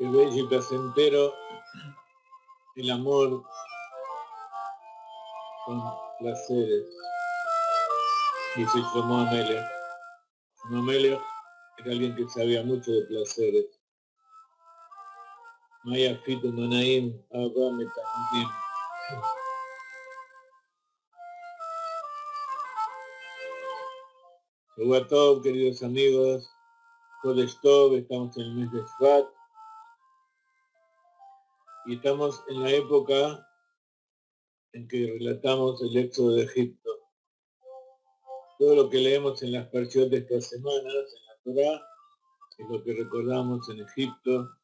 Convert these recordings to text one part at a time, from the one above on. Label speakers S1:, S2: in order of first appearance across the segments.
S1: Qué bello y placentero el amor con placeres, dice Shlomo Amelech. Shlomo Amelech era alguien que sabía mucho de placeres. Maya Fitu Nonaim, Abba Metanidim. Hola Tov, queridos amigos. Jodesh Tov, estamos en el mes de Shvat y estamos en la época en que relatamos el éxodo de Egipto. Todo lo que leemos en las parashot de estas semanas, en la Torá, es lo que recordamos en Egipto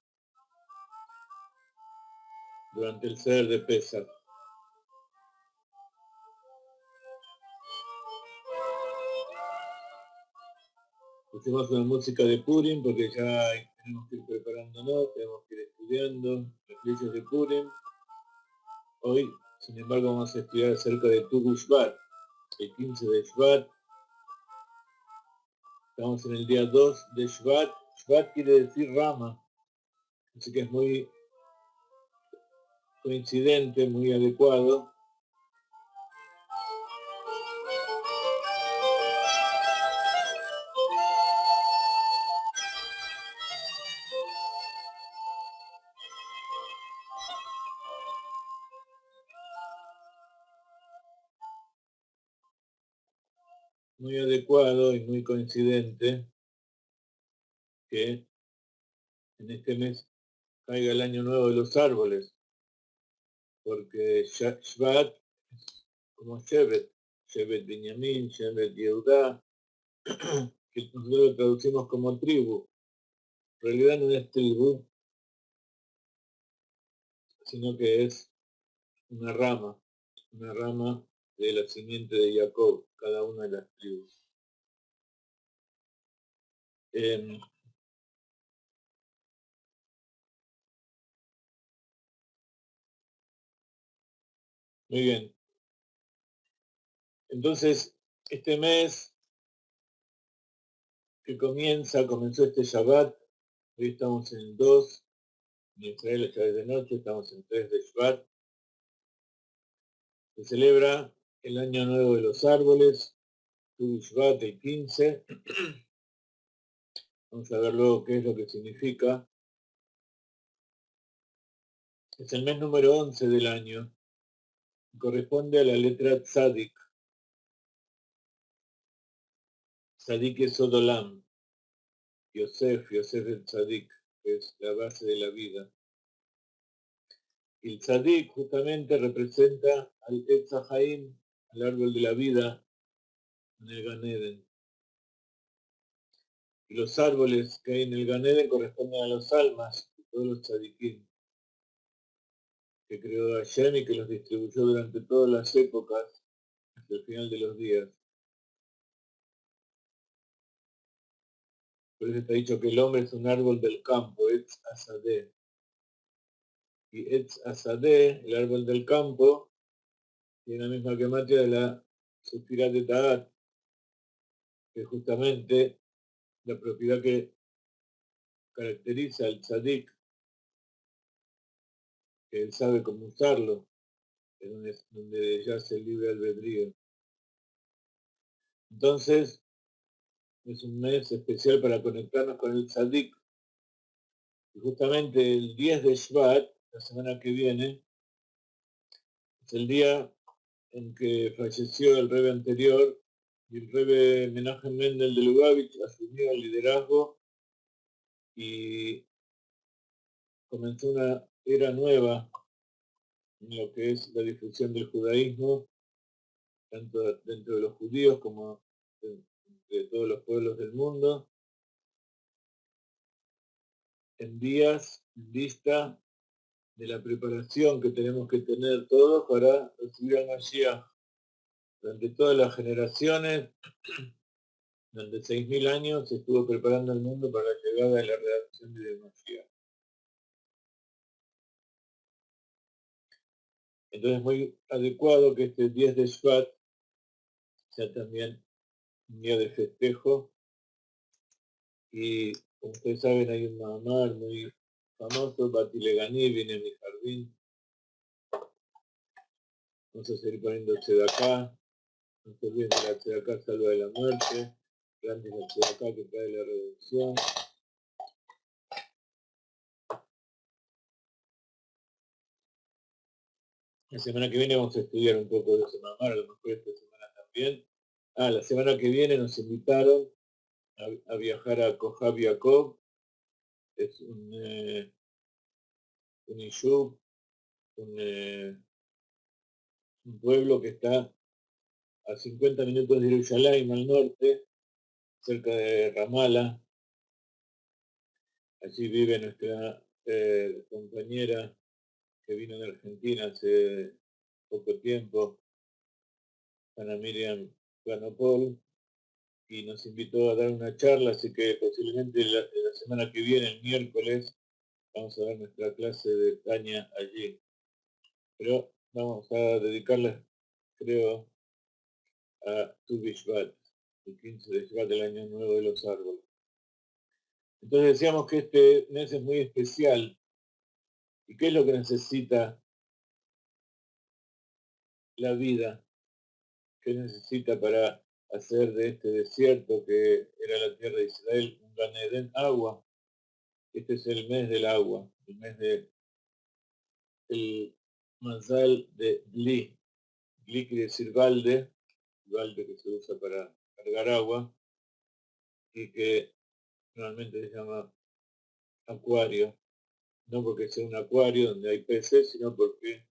S1: durante el Seder de Pesach. Pusimos una música de Purim porque ya tenemos que ir preparándonos, tenemos que ir estudiando las leyes de Purim. Hoy, sin embargo, vamos a estudiar acerca de Tu Shvat, el 15 de Shvat. Estamos en el día 2 de Shvat. Shvat quiere decir rama, así que es muy coincidente, muy adecuado. Muy adecuado y muy coincidente que en este mes caiga el año nuevo de los árboles, porque Shvat es como Shevet Binyamin, Shevet Yehudá, que nosotros lo traducimos como tribu. En realidad no es tribu, sino que es una rama de la simiente de Jacob, cada una de las tribus. Muy bien. Entonces, este mes que comenzó este Shabbat, hoy estamos en 2, en Israel ya es de noche, estamos en 3 de Shabbat. Se celebra el Año Nuevo de los Árboles, Tu Shvat, el 15. Vamos a ver luego qué es lo que significa. Es el mes número 11 del año. Corresponde a la letra Tzadik. Tzadik es Odolam. Yosef el Tzadik, que es la base de la vida. Y el Tzadik justamente representa al Etz HaChaim, al árbol de la vida, en el Gan Eden. Y los árboles que hay en el Gan Eden corresponden a las almas de todos los tzadikim que creó Hashem y que los distribuyó durante todas las épocas hasta el final de los días. Por eso está dicho que el hombre es un árbol del campo, Etz Asadeh. Y Etz Asadeh, el árbol del campo, tiene la misma gematria de la Sefirá de Ta'at, que es justamente la propiedad que caracteriza al tzadik, que él sabe cómo usarlo, es donde yace el libre albedrío. Entonces, es un mes especial para conectarnos con el tzadik. Y justamente el 10 de Shvat, la semana que viene, es el día en que falleció el rebe anterior y el rebe Menachem Mendel de Lubavitch asumió el liderazgo y comenzó una era nueva en lo que es la difusión del judaísmo, tanto dentro de los judíos como de todos los pueblos del mundo, en días, en vista de la preparación que tenemos que tener todos para recibir al Mashiach. Durante todas las generaciones, durante 6.000 años, se estuvo preparando el mundo para la llegada de la redacción de Mashiach. Entonces es muy adecuado que este 10 de Shvat sea también un día de festejo. Y como ustedes saben, hay un mamar muy famoso Batilegani, viene a mi jardín. Vamos a seguir poniendo acá. No se olviden que la acá salva de la muerte. Grande la acá que trae la redención. La semana que viene vamos a estudiar un poco de ese mamar, a lo mejor esta semana también. La semana que viene nos invitaron a viajar a Kohab Yaakov. Es un Yishub, un pueblo que está a 50 minutos de Jerusalén al norte, cerca de Ramallah. Allí vive nuestra compañera que vino de Argentina hace poco tiempo, Ana Miriam Ganopol, y nos invitó a dar una charla, así que posiblemente la semana que viene, el miércoles, vamos a dar nuestra clase de Tania allí. Pero vamos a dedicarla, creo, a Tu Bishvat, el 15 de Shvat del Año Nuevo de los Árboles. Entonces decíamos que este mes es muy especial. ¿Y qué es lo que necesita la vida? ¿Qué necesita para hacer de este desierto que era la tierra de Israel un Gan Eden? Agua. Este es el mes del agua, el mes de el Mazal de Dli. Dli quiere decir balde que se usa para cargar agua y que normalmente se llama acuario, no porque sea un acuario donde hay peces, sino porque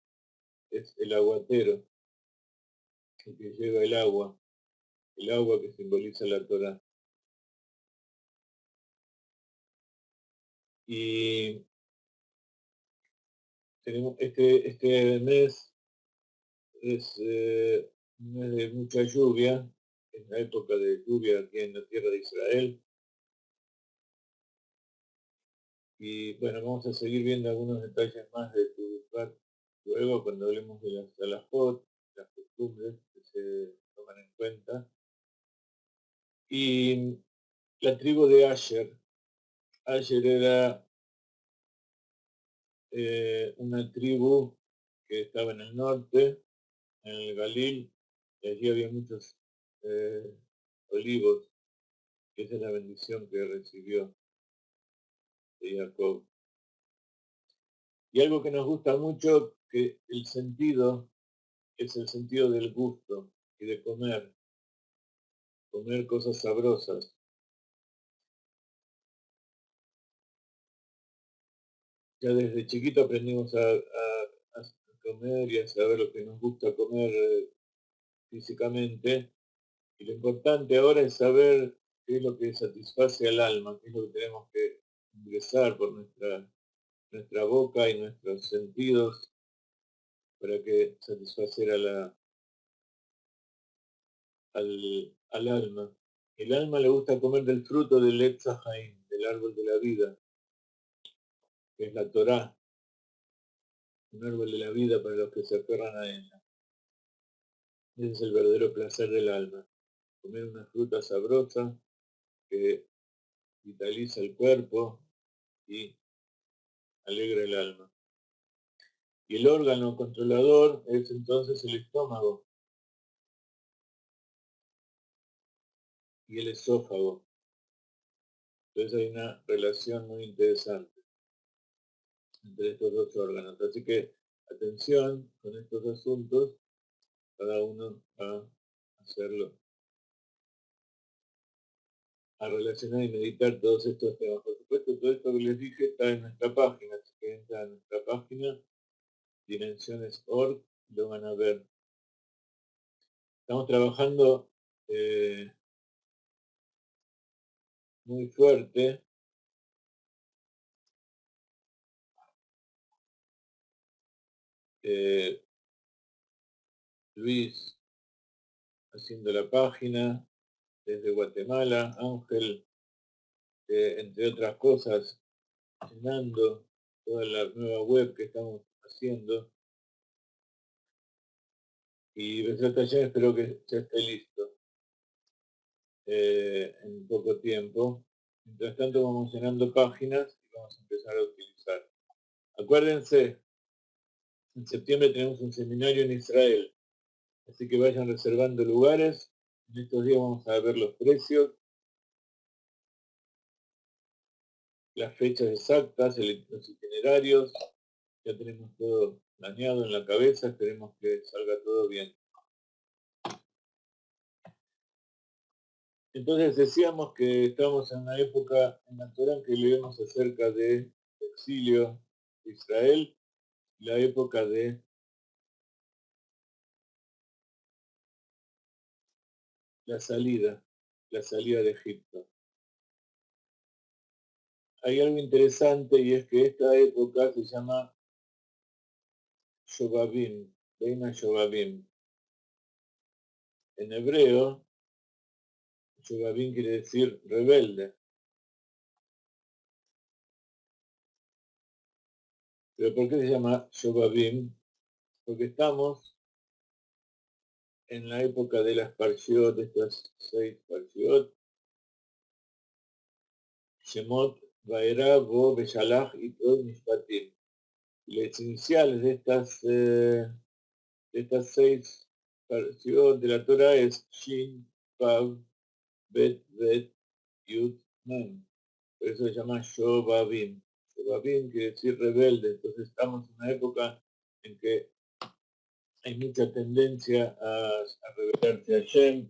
S1: es el aguatero, el que lleva el agua que simboliza la Torah. Y tenemos este mes es un mes de mucha lluvia, es la época de lluvia aquí en la tierra de Israel. Y bueno, vamos a seguir viendo algunos detalles más de Tubifat luego cuando hablemos de las halajot, las costumbres que se toman en cuenta. Y la tribu de Asher. Asher era una tribu que estaba en el norte, en el Galil, y allí había muchos olivos, que esa es la bendición que recibió de Jacob. Y algo que nos gusta mucho, que el sentido es el sentido del gusto y de comer cosas sabrosas. Ya desde chiquito aprendimos a comer y a saber lo que nos gusta comer físicamente. Y lo importante ahora es saber qué es lo que satisface al alma, qué es lo que tenemos que ingresar por nuestra boca y nuestros sentidos para que satisfacer al alma. El alma le gusta comer del fruto del Etz Haim, del árbol de la vida, que es la Torá, un árbol de la vida para los que se aferran a ella. Ese es el verdadero placer del alma, comer una fruta sabrosa que vitaliza el cuerpo y alegra el alma. Y el órgano controlador es entonces el estómago y el esófago. Entonces hay una relación muy interesante entre estos dos órganos. Así que atención con estos asuntos, cada uno a hacerlo, a relacionar y meditar todos estos temas. Por supuesto, todo esto que les dije está en nuestra página, así que entran a nuestra página, dimensiones.org, lo van a ver. Estamos trabajando muy fuerte Luis haciendo la página desde Guatemala, Ángel, entre otras cosas, llenando toda la nueva web que estamos haciendo. Y Besat Hashem espero que ya esté listo en poco tiempo. Mientras tanto vamos llenando páginas y vamos a empezar a utilizar. Acuérdense, en septiembre tenemos un seminario en Israel, así que vayan reservando lugares. En estos días vamos a ver los precios, las fechas exactas, los itinerarios. Ya tenemos todo planeado en la cabeza, esperemos que salga todo bien. Entonces decíamos que estamos en una época en la Torá en que leemos acerca de exilio de Israel, la época de la salida de Egipto. Hay algo interesante y es que esta época se llama Shobabim, Beina Shobabim. En hebreo, Shobabim quiere decir rebelde. ¿Pero por qué se llama Shobabim? Porque estamos en la época de las Parshiot, estas 6 Parshiot, Shemot, Vaera, Bo, Beshalach y Tod Mishpatim. Las iniciales de estas 6 Parshiot de la Torah es Shin, Pav, Bet, Yud, Mem. Por eso se llama Shobabim. Shobabim quiere decir rebelde. Entonces estamos en una época en que hay mucha tendencia a rebelarse a Hashem,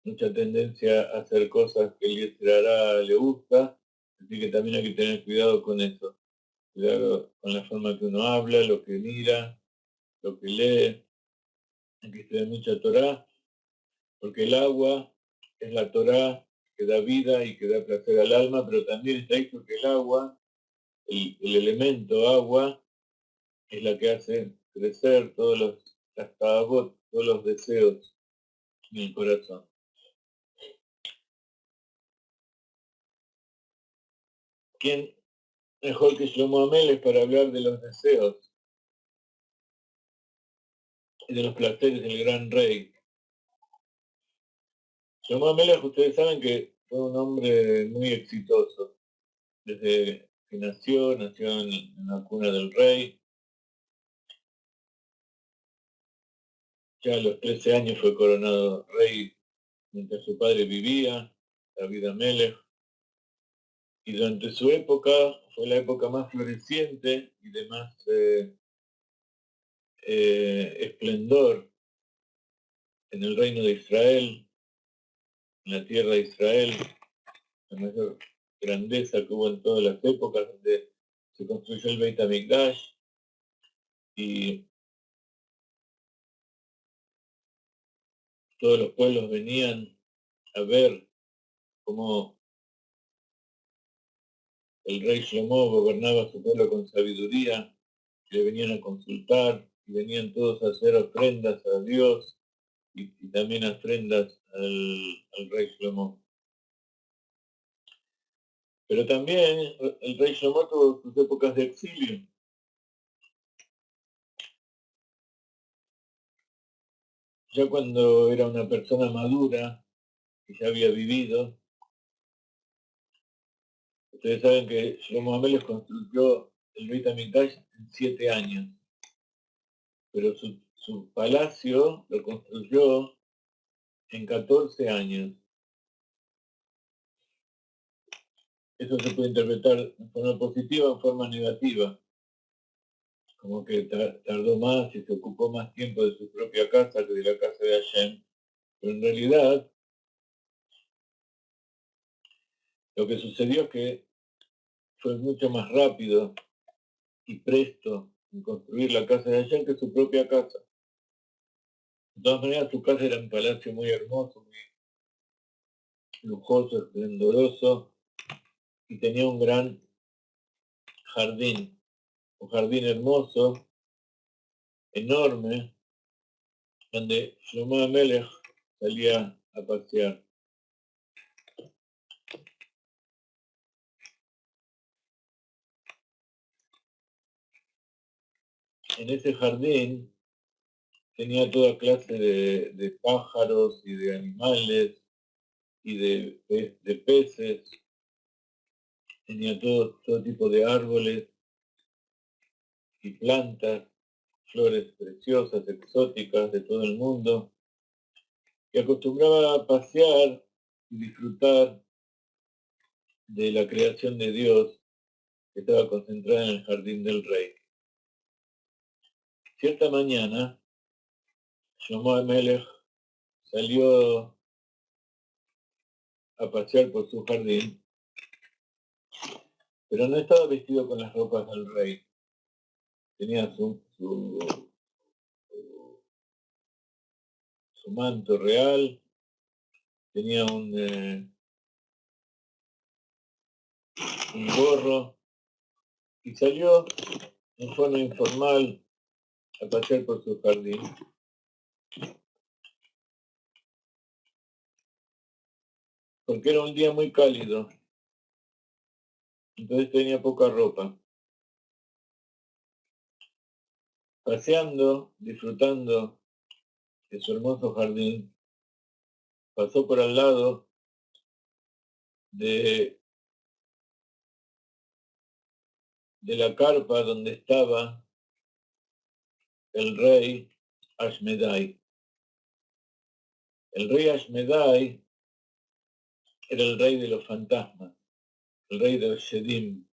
S1: mucha tendencia a hacer cosas que el Yetzirah le gusta, así que también hay que tener cuidado con eso. Cuidado con la forma que uno habla, lo que mira, lo que lee. Hay que estudiar mucha Torah, porque el agua es la Torah que da vida y que da placer al alma, pero también está dicho que el agua, el elemento agua, es la que hace crecer las tavot, todos los deseos en el corazón. ¿Quién mejor que Shlomo Amelech para hablar de los deseos y de los placeres del gran rey? Shlomo Amelech, ustedes saben que fue un hombre muy exitoso. Desde que nació en la cuna del rey. Ya a los 13 años fue coronado rey mientras su padre vivía, David Amelech. Y durante su época fue la época más floreciente y de más esplendor en el reino de Israel, en la tierra de Israel, la mayor grandeza que hubo en todas las épocas, donde se construyó el Beit HaMikdash y todos los pueblos venían a ver cómo el rey Shlomo gobernaba a su pueblo con sabiduría, le venían a consultar y venían todos a hacer ofrendas a Dios y también ofrendas al rey Shlomo. Pero también el rey Shlomo tuvo sus épocas de exilio. Ya cuando era una persona madura, que ya había vivido, ustedes saben que Shlomo Amelech construyó el Beit HaMikdash en 7 años, pero su palacio lo construyó en 14 años. Eso se puede interpretar en forma positiva o en forma negativa, como que tardó más y se ocupó más tiempo de su propia casa que de la casa de Hashem, pero en realidad lo que sucedió es que fue mucho más rápido y presto en construir la casa de Hashem que su propia casa. De todas maneras, su casa era un palacio muy hermoso, muy lujoso, esplendoroso, y tenía un gran jardín, un jardín hermoso, enorme, donde Shlomo Amelech salía a pasear. En ese jardín tenía toda clase de pájaros y de animales y de peces. tenía todo tipo de árboles y plantas, flores preciosas, exóticas de todo el mundo, y acostumbraba a pasear y disfrutar de la creación de Dios que estaba concentrada en el jardín del rey. Cierta mañana, Shlomo Amelech salió a pasear por su jardín, pero no estaba vestido con las ropas del rey. Tenía su manto real, tenía un gorro y salió en forma informal a pasear por su jardín. Porque era un día muy cálido, entonces tenía poca ropa. Paseando, disfrutando de su hermoso jardín, pasó por al lado de la carpa donde estaba el rey Ashmedai. El rey Ashmedai era el rey de los fantasmas, el rey de los Shedim,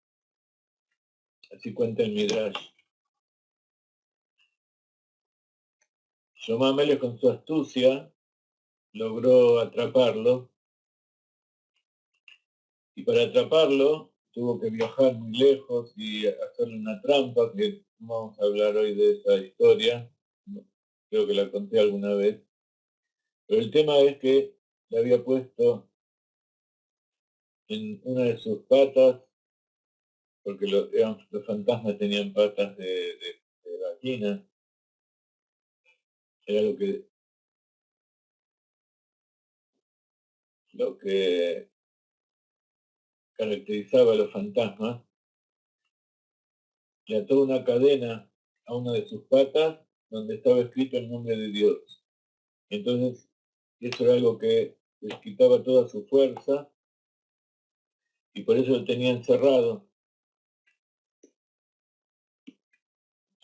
S1: así cuenta el Midrash. Shlomo Amelech con su astucia logró atraparlo, y para atraparlo tuvo que viajar muy lejos y hacerle una trampa, que no vamos a hablar hoy de esa historia, creo que la conté alguna vez, pero el tema es que le había puesto en una de sus patas, porque los fantasmas tenían patas de gallina, era lo que caracterizaba a los fantasmas, le ató una cadena a una de sus patas donde estaba escrito el nombre de Dios. Entonces, eso era algo que les quitaba toda su fuerza y por eso lo tenía encerrado.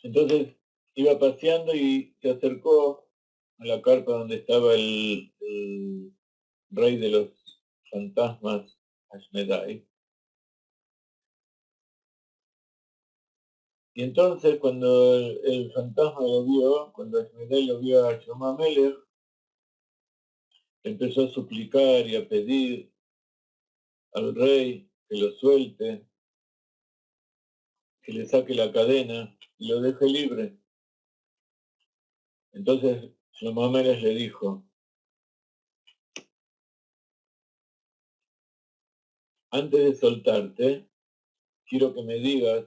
S1: Entonces, iba paseando y se acercó a la carpa donde estaba el rey de los fantasmas, Ashmedai. Y entonces, cuando el fantasma lo vio, cuando Ashmedai lo vio a Shlomo Amelech, empezó a suplicar y a pedir al rey que lo suelte, que le saque la cadena y lo deje libre. Entonces Shlomo Amelech le dijo: antes de soltarte, quiero que me digas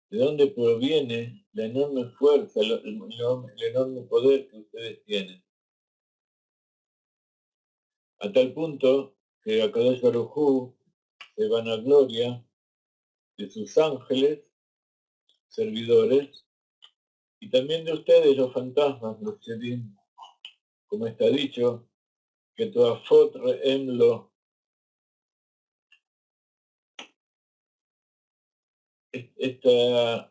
S1: de dónde proviene la enorme fuerza, el enorme poder que ustedes tienen. A tal punto que Akadosh Baruj Hu se vanagloria de sus ángeles, servidores, y también de ustedes, los fantasmas, los Shedim, como está dicho, que Toafot Re'emlo, esta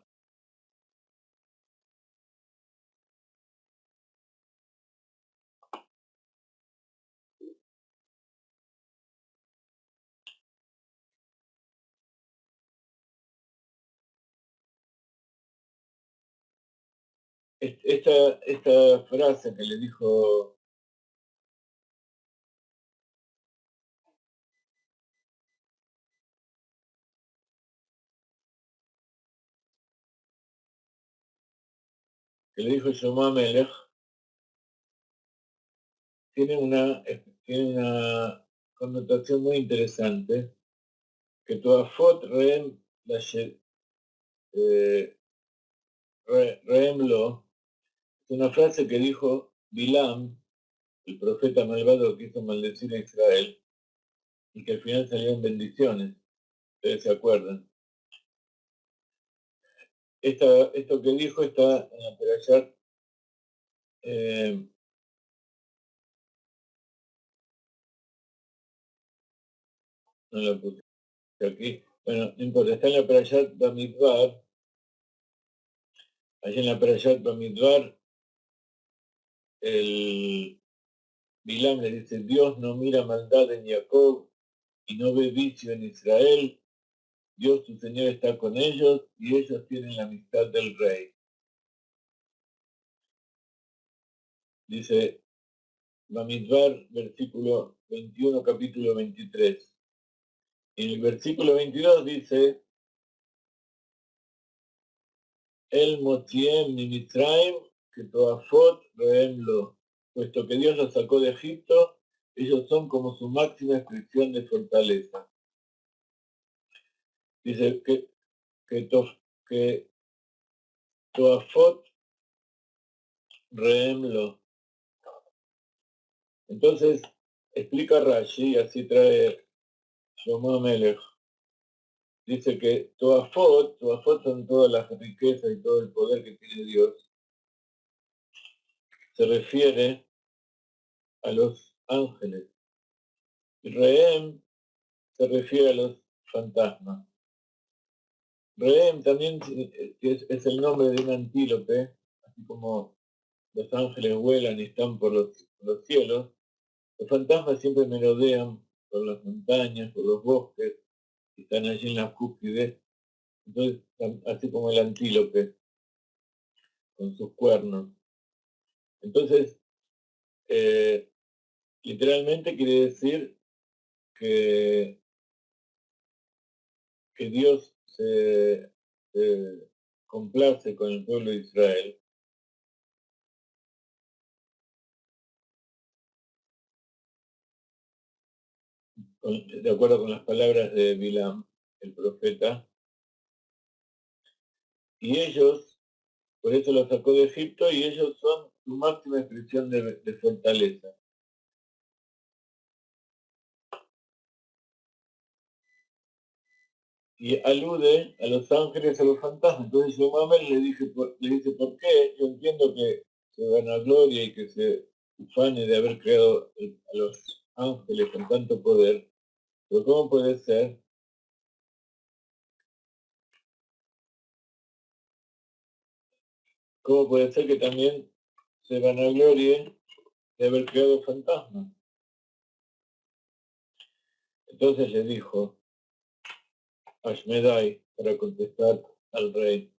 S1: esta frase que le dijo Shlomo Amelech, tiene una connotación muy interesante, que Toafot Re'em Re'emlo, es una frase que dijo Bilam, el profeta malvado que hizo maldecir a Israel, y que al final salieron bendiciones, ustedes se acuerdan. Esto que dijo está en la Perashat, no la puse. Aquí, bueno, no importa, está en la Parashat Bamidbar. Allí en la Parashat Bamidbar, el Bilam le dice, Dios no mira maldad en Jacob y no ve vicio en Israel. Dios tu Señor está con ellos y ellos tienen la amistad del rey. Dice Bamidbar, versículo 21, capítulo 23. En el versículo 22 dice, El Motiem ni Mitzrayim, que Toafot Reemlo, puesto que Dios los sacó de Egipto, ellos son como su máxima expresión de fortaleza. Dice que Toafot Reemlo. Entonces, explica Rashi, así trae Shlomo Melech. Dice que Toafot son todas las riquezas y todo el poder que tiene Dios. Se refiere a los ángeles. Y Reem se refiere a los fantasmas. Reem también es el nombre de un antílope, así como los ángeles vuelan y están por los cielos. Los fantasmas siempre merodean por las montañas, por los bosques, y están allí en las cúspides. Entonces, así como el antílope, con sus cuernos. Entonces, literalmente quiere decir que Dios se complace con el pueblo de Israel. De acuerdo con las palabras de Bilam, el profeta, y ellos, por eso los sacó de Egipto, y ellos son su máxima expresión de fortaleza. Y alude a los ángeles, a los fantasmas. Entonces Shlomo le dice, ¿por qué? Yo entiendo que se vanagloria y que se ufane de haber creado a los ángeles con tanto poder, pero ¿cómo puede ser? ¿Cómo puede ser que también se vanaglorie de haber creado fantasmas? Entonces le dijo Ashmedai para contestar al rey,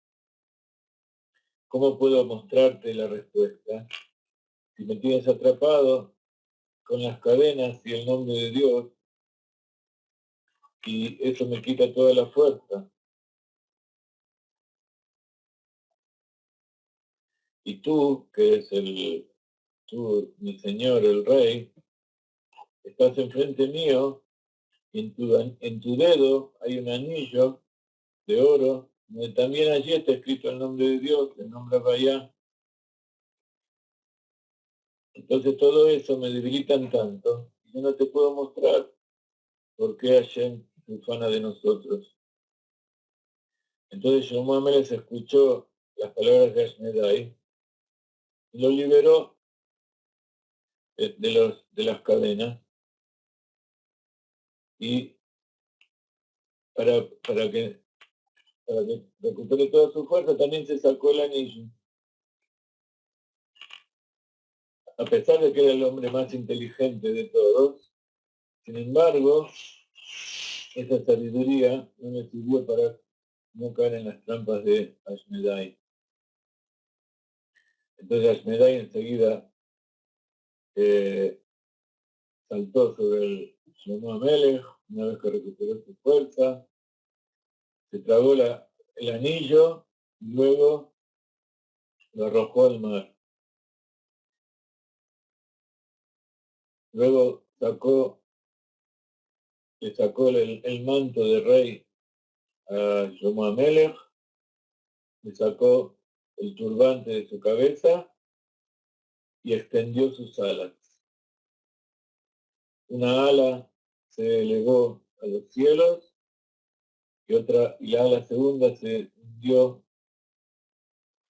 S1: ¿cómo puedo mostrarte la respuesta? Si me tienes atrapado con las cadenas y el nombre de Dios, y eso me quita toda la fuerza. Y tú, que es mi señor, el rey, estás enfrente mío, y en tu dedo hay un anillo de oro, donde también allí está escrito el nombre de Dios, el nombre Vaya. Entonces todo eso me debilitan tanto, y yo no te puedo mostrar por qué Hashem se ufana de nosotros. Entonces Shlomo Amelech escuchó las palabras de Ashmedai y lo liberó de las cadenas, y para que recupere toda su fuerza también se sacó el anillo. A pesar de que era el hombre más inteligente de todos, sin embargo, esa sabiduría no le sirvió para no caer en las trampas de Ashmedai. Entonces Ashmedai enseguida saltó sobre el Shlomo Amelech, una vez que recuperó su fuerza, se tragó el anillo y luego lo arrojó al mar. Luego le sacó el manto de rey a Shlomo Amelech, le sacó el turbante de su cabeza y extendió sus alas. Una ala se elevó a los cielos y la ala segunda se hundió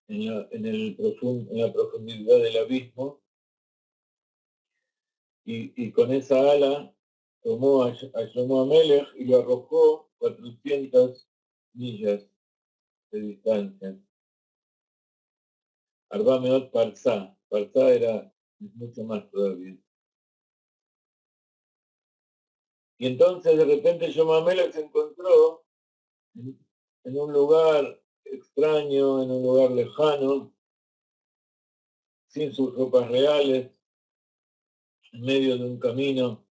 S1: en la profundidad del abismo, y con esa ala tomó a Shlomo Amelech y lo arrojó 400 millas de distancia. Arbameot Parsá. Parsá era mucho más todavía. Y entonces de repente Shlomo se encontró en un lugar extraño, en un lugar lejano, sin sus ropas reales, en medio de un camino,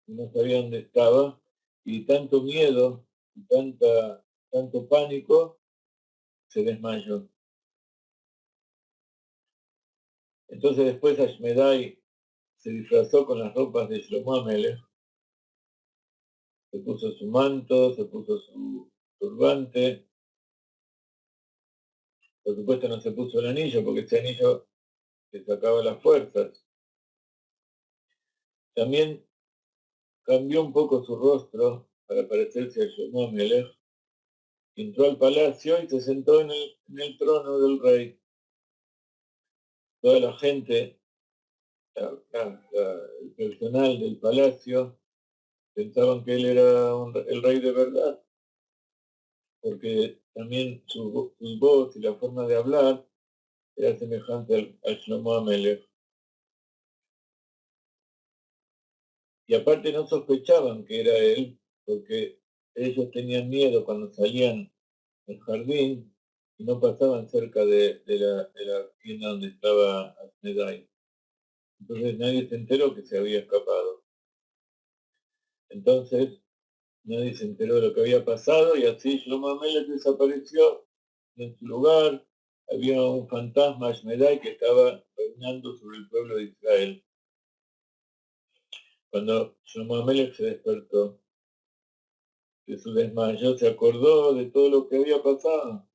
S1: no sabía dónde estaba, y tanto miedo, y tanto pánico, se desmayó. Entonces después Ashmedai se disfrazó con las ropas de Shlomo Amelech, se puso su manto, se puso su turbante, por supuesto no se puso el anillo, porque ese anillo le sacaba las fuerzas. También cambió un poco su rostro para parecerse a Shlomo Amelech, entró al palacio y se sentó en el trono del rey. Toda la gente, el personal del palacio, pensaban que él era el rey de verdad, porque también su voz y la forma de hablar era semejante al Shlomo Amelech. Y aparte no sospechaban que era él, porque ellos tenían miedo cuando salían del jardín y no pasaban cerca de la tienda donde estaba Ashmedai. Entonces nadie se enteró que se había escapado. Entonces nadie se enteró de lo que había pasado y así Shlomo Amelech desapareció. En su lugar había un fantasma Ashmedai que estaba reinando sobre el pueblo de Israel. Cuando Shlomo Amelech se despertó de su desmayo, se acordó de todo lo que había pasado.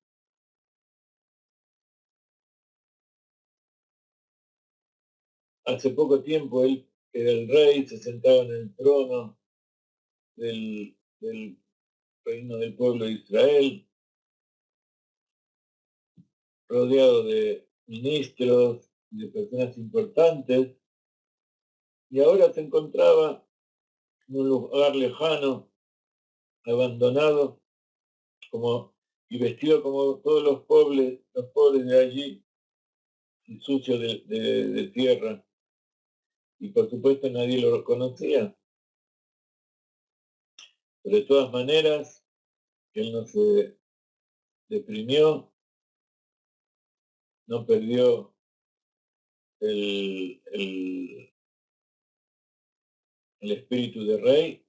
S1: Hace poco tiempo él era el rey, se sentaba en el trono del reino del pueblo de Israel, rodeado de ministros, de personas importantes, y ahora se encontraba en un lugar lejano, abandonado, y vestido como todos los pobres de allí, y sucio de tierra. Y por supuesto nadie lo reconocía. Pero de todas maneras, él no se deprimió, no perdió el espíritu de rey,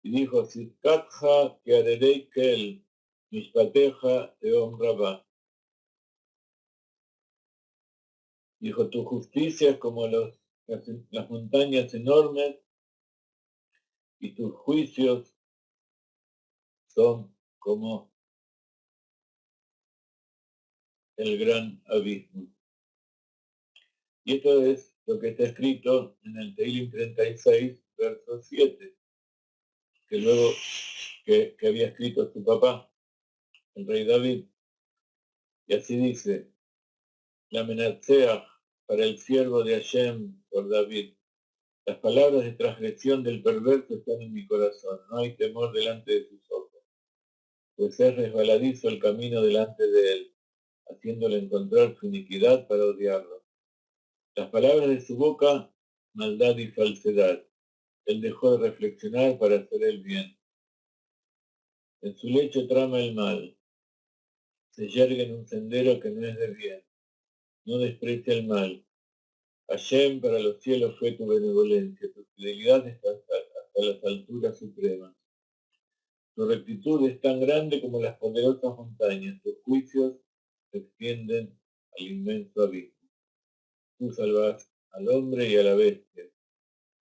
S1: y dijo, Sitkatja que kel, mishpateja teom rabá. Dijo, tu justicia es como las montañas enormes y tus juicios son como el gran abismo. Y esto es lo que está escrito en el Teilim 36, verso 7, que luego que había escrito su papá, el rey David. Y así dice, la menacea para el siervo de Hashem por David. Las palabras de transgresión del perverso están en mi corazón, no hay temor delante de sus ojos, pues es resbaladizo el camino delante de él, haciéndole encontrar su iniquidad para odiarlo. Las palabras de su boca, maldad y falsedad. Él dejó de reflexionar para hacer el bien. En su lecho trama el mal, se yergue en un sendero que no es de bien, no desprecia el mal. Hashem, para los cielos fue tu benevolencia, tu fidelidad hasta las alturas supremas. Tu rectitud es tan grande como las poderosas montañas, tus juicios se extienden al inmenso abismo. Tú salvas al hombre y a la bestia.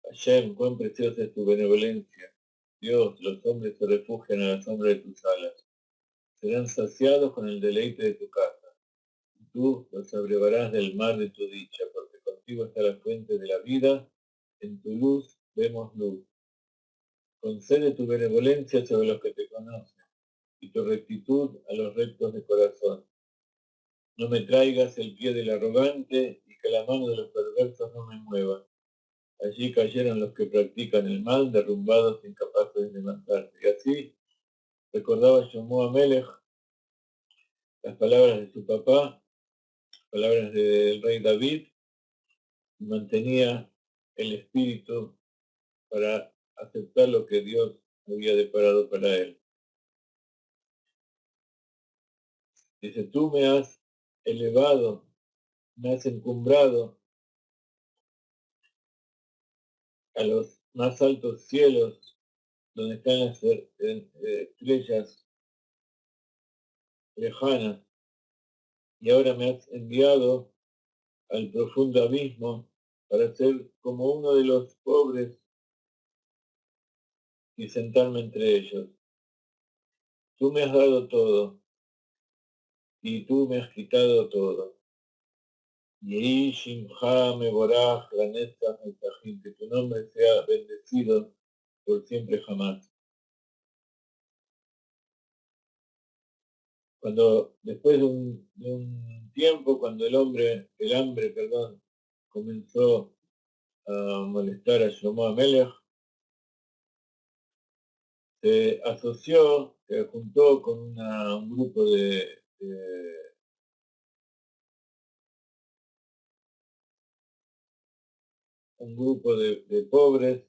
S1: Hashem, cuán preciosa es tu benevolencia. Dios, los hombres se refugian a la sombra de tus alas. Serán saciados con el deleite de tu casa. Tú los abrevarás del mar de tu dicha, porque contigo está la fuente de la vida. En tu luz vemos luz. Concede tu benevolencia sobre los que te conocen y tu rectitud a los rectos de corazón. No me traigas el pie del arrogante y que la mano de los perversos no me mueva. Allí cayeron los que practican el mal, derrumbados, incapaces de levantarse. Y así recordaba Shlomo Amelech las palabras de su papá, palabras del rey David, y mantenía el espíritu para aceptar lo que Dios había deparado para él. Dice, tú me has elevado, me has encumbrado a los más altos cielos, donde están las estrellas lejanas, y ahora me has enviado al profundo abismo para ser como uno de los pobres y sentarme entre ellos. Tú me has dado todo, y tú me has quitado todo. Yehi Shimcha Meborach Lanetzach Netzachim, que tu nombre sea bendecido por siempre jamás. Cuando después de un tiempo, cuando el hambre, comenzó a molestar a Shlomo Amelech, se asoció, se juntó con un grupo de pobres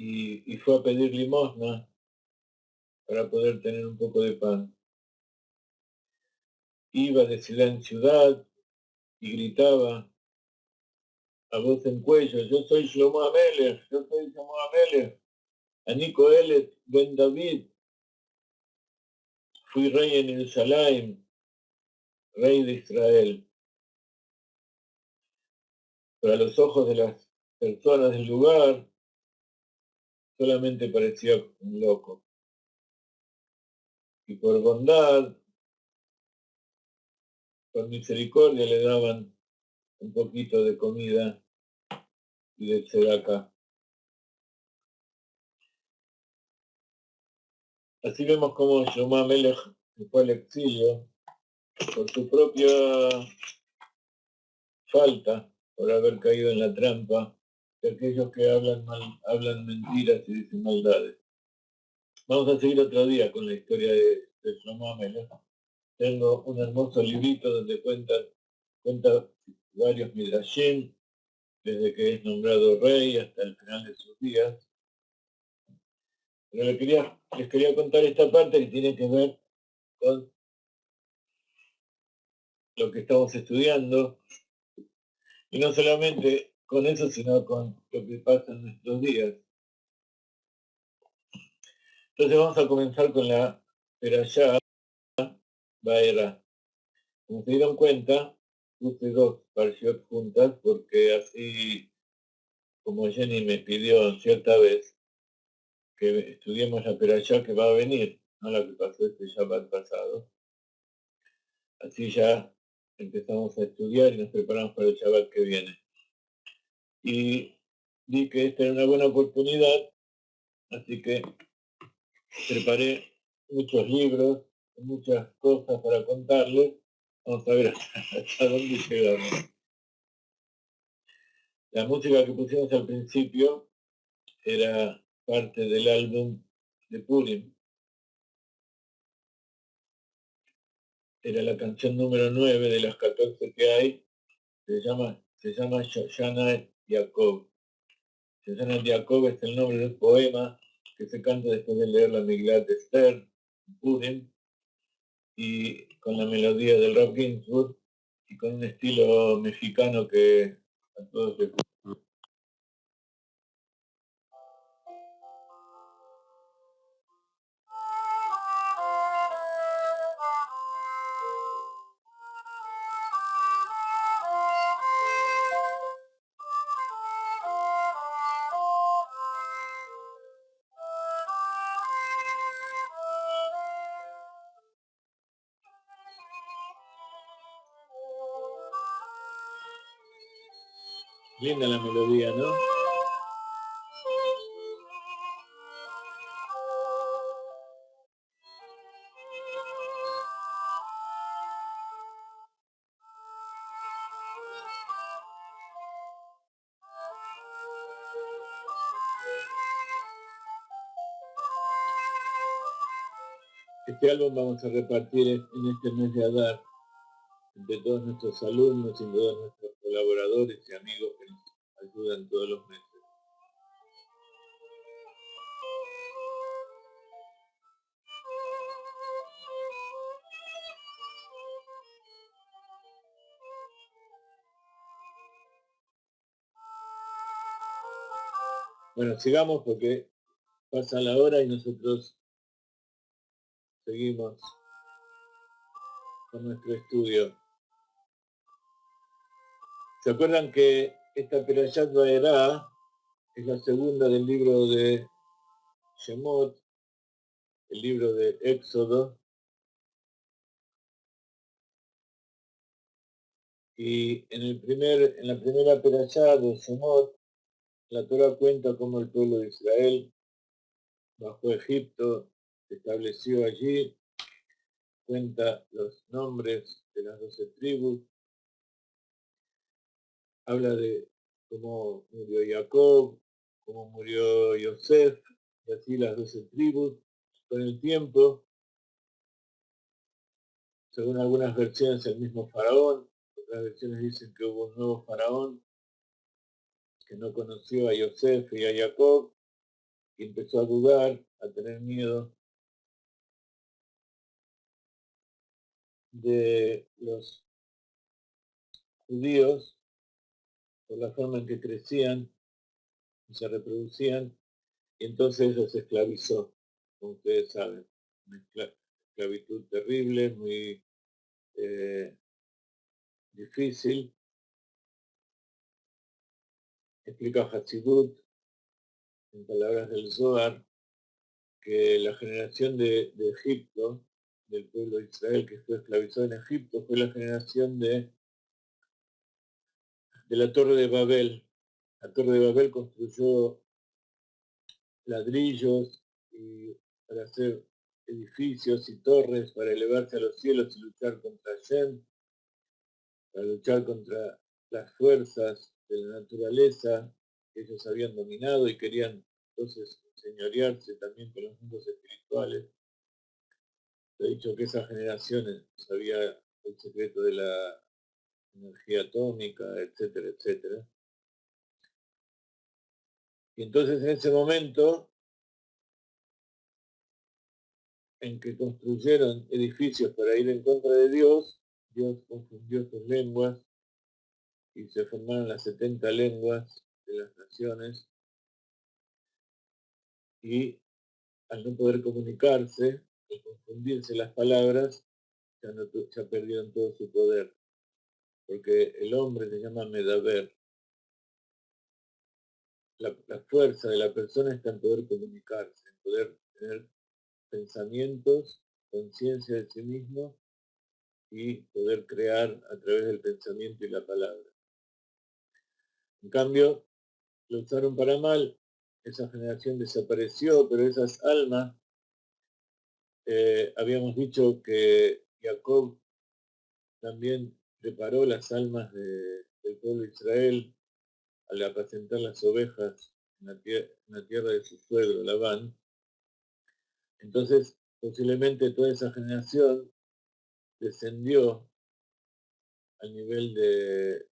S1: y fue a pedir limosna para poder tener un poco de pan. Iba de ciudad en ciudad y gritaba a voz en cuello, yo soy Shlomo Amelech, yo soy Shlomo Amelech, Ani Kohelet ben David, fui rey en Jerusalén, rey de Israel. Pero a los ojos de las personas del lugar solamente parecía un loco. Y por bondad, por misericordia le daban un poquito de comida y de tzedakah. Así vemos cómo Shlomo Amelech se fue al exilio por su propia falta, por haber caído en la trampa de aquellos que hablan mentiras y dicen maldades. Vamos a seguir otro día con la historia de Shlomo Amelech. Tengo un hermoso librito donde cuenta varios midrashim, desde que es nombrado rey hasta el final de sus días. Pero les quería contar esta parte que tiene que ver con lo que estamos estudiando, y no solamente con eso, sino con lo que pasa en nuestros días. Entonces vamos a comenzar con la Perashá Baera. Como se dieron cuenta, puse dos parshiot juntas porque así, como Jenny me pidió cierta vez, que estudiemos la Perashá que va a venir, no la que pasó este Shabbat pasado. Así ya empezamos a estudiar y nos preparamos para el Shabbat que viene. Y vi que esta era una buena oportunidad, así que preparé muchos libros, muchas cosas para contarles. Vamos a ver hasta dónde llegamos. La música que pusimos al principio era parte del álbum de Purim. Era la canción número 9 de las 14 que hay. Se llama Shoshana Yaakov. Shoshana Yaakov es el nombre del poema que se canta después de leer la Miglat de Esther, Purim, y con la melodía del Rav Ginsburg y con un estilo mexicano que a todos les gusta. Linda la melodía, ¿no? Este álbum vamos a repartir en este mes de Adar entre todos nuestros alumnos y todos nuestros colaboradores y amigos que nos ayudan todos los meses. Bueno, sigamos porque pasa la hora y nosotros seguimos con nuestro estudio. ¿Se acuerdan que esta Perashat Vaerá es la segunda del libro de Shemot, el libro de Éxodo? Y en la primera Perashá de Shemot, la Torah cuenta cómo el pueblo de Israel bajó a Egipto, se estableció allí, cuenta los nombres de las 12 tribus, habla de cómo murió Jacob, cómo murió Yosef, y así las 12 tribus. Con el tiempo, según algunas versiones, el mismo faraón, otras versiones dicen que hubo un nuevo faraón que no conoció a Yosef y a Jacob, y empezó a dudar, a tener miedo de los judíos por la forma en que crecían y se reproducían, y entonces los esclavizó, como ustedes saben. Una esclavitud terrible, muy difícil. Explica Hatzidut, en palabras del Zohar, que la generación de Egipto, del pueblo de Israel que fue esclavizado en Egipto, fue la generación de la Torre de Babel. La Torre de Babel construyó ladrillos y para hacer edificios y torres, para elevarse a los cielos y luchar contra Hashem, para luchar contra las fuerzas de la naturaleza que ellos habían dominado y querían entonces señorearse también con los mundos espirituales. He dicho que esa generación sabía el secreto de la energía atómica, etcétera, etcétera. Y entonces en ese momento en que construyeron edificios para ir en contra de Dios, Dios confundió sus lenguas y se formaron las 70 lenguas de las naciones, y al no poder comunicarse, al confundirse las palabras, ya perdieron todo su poder, porque el hombre se llama Medaber. La fuerza de la persona está en poder comunicarse, en poder tener pensamientos, conciencia de sí mismo y poder crear a través del pensamiento y la palabra. En cambio, lo usaron para mal, esa generación desapareció, pero esas almas, habíamos dicho que Jacob también preparó las almas del pueblo de Israel al apacentar las ovejas en la tierra de su suegro, Labán. Entonces, posiblemente toda esa generación descendió al nivel de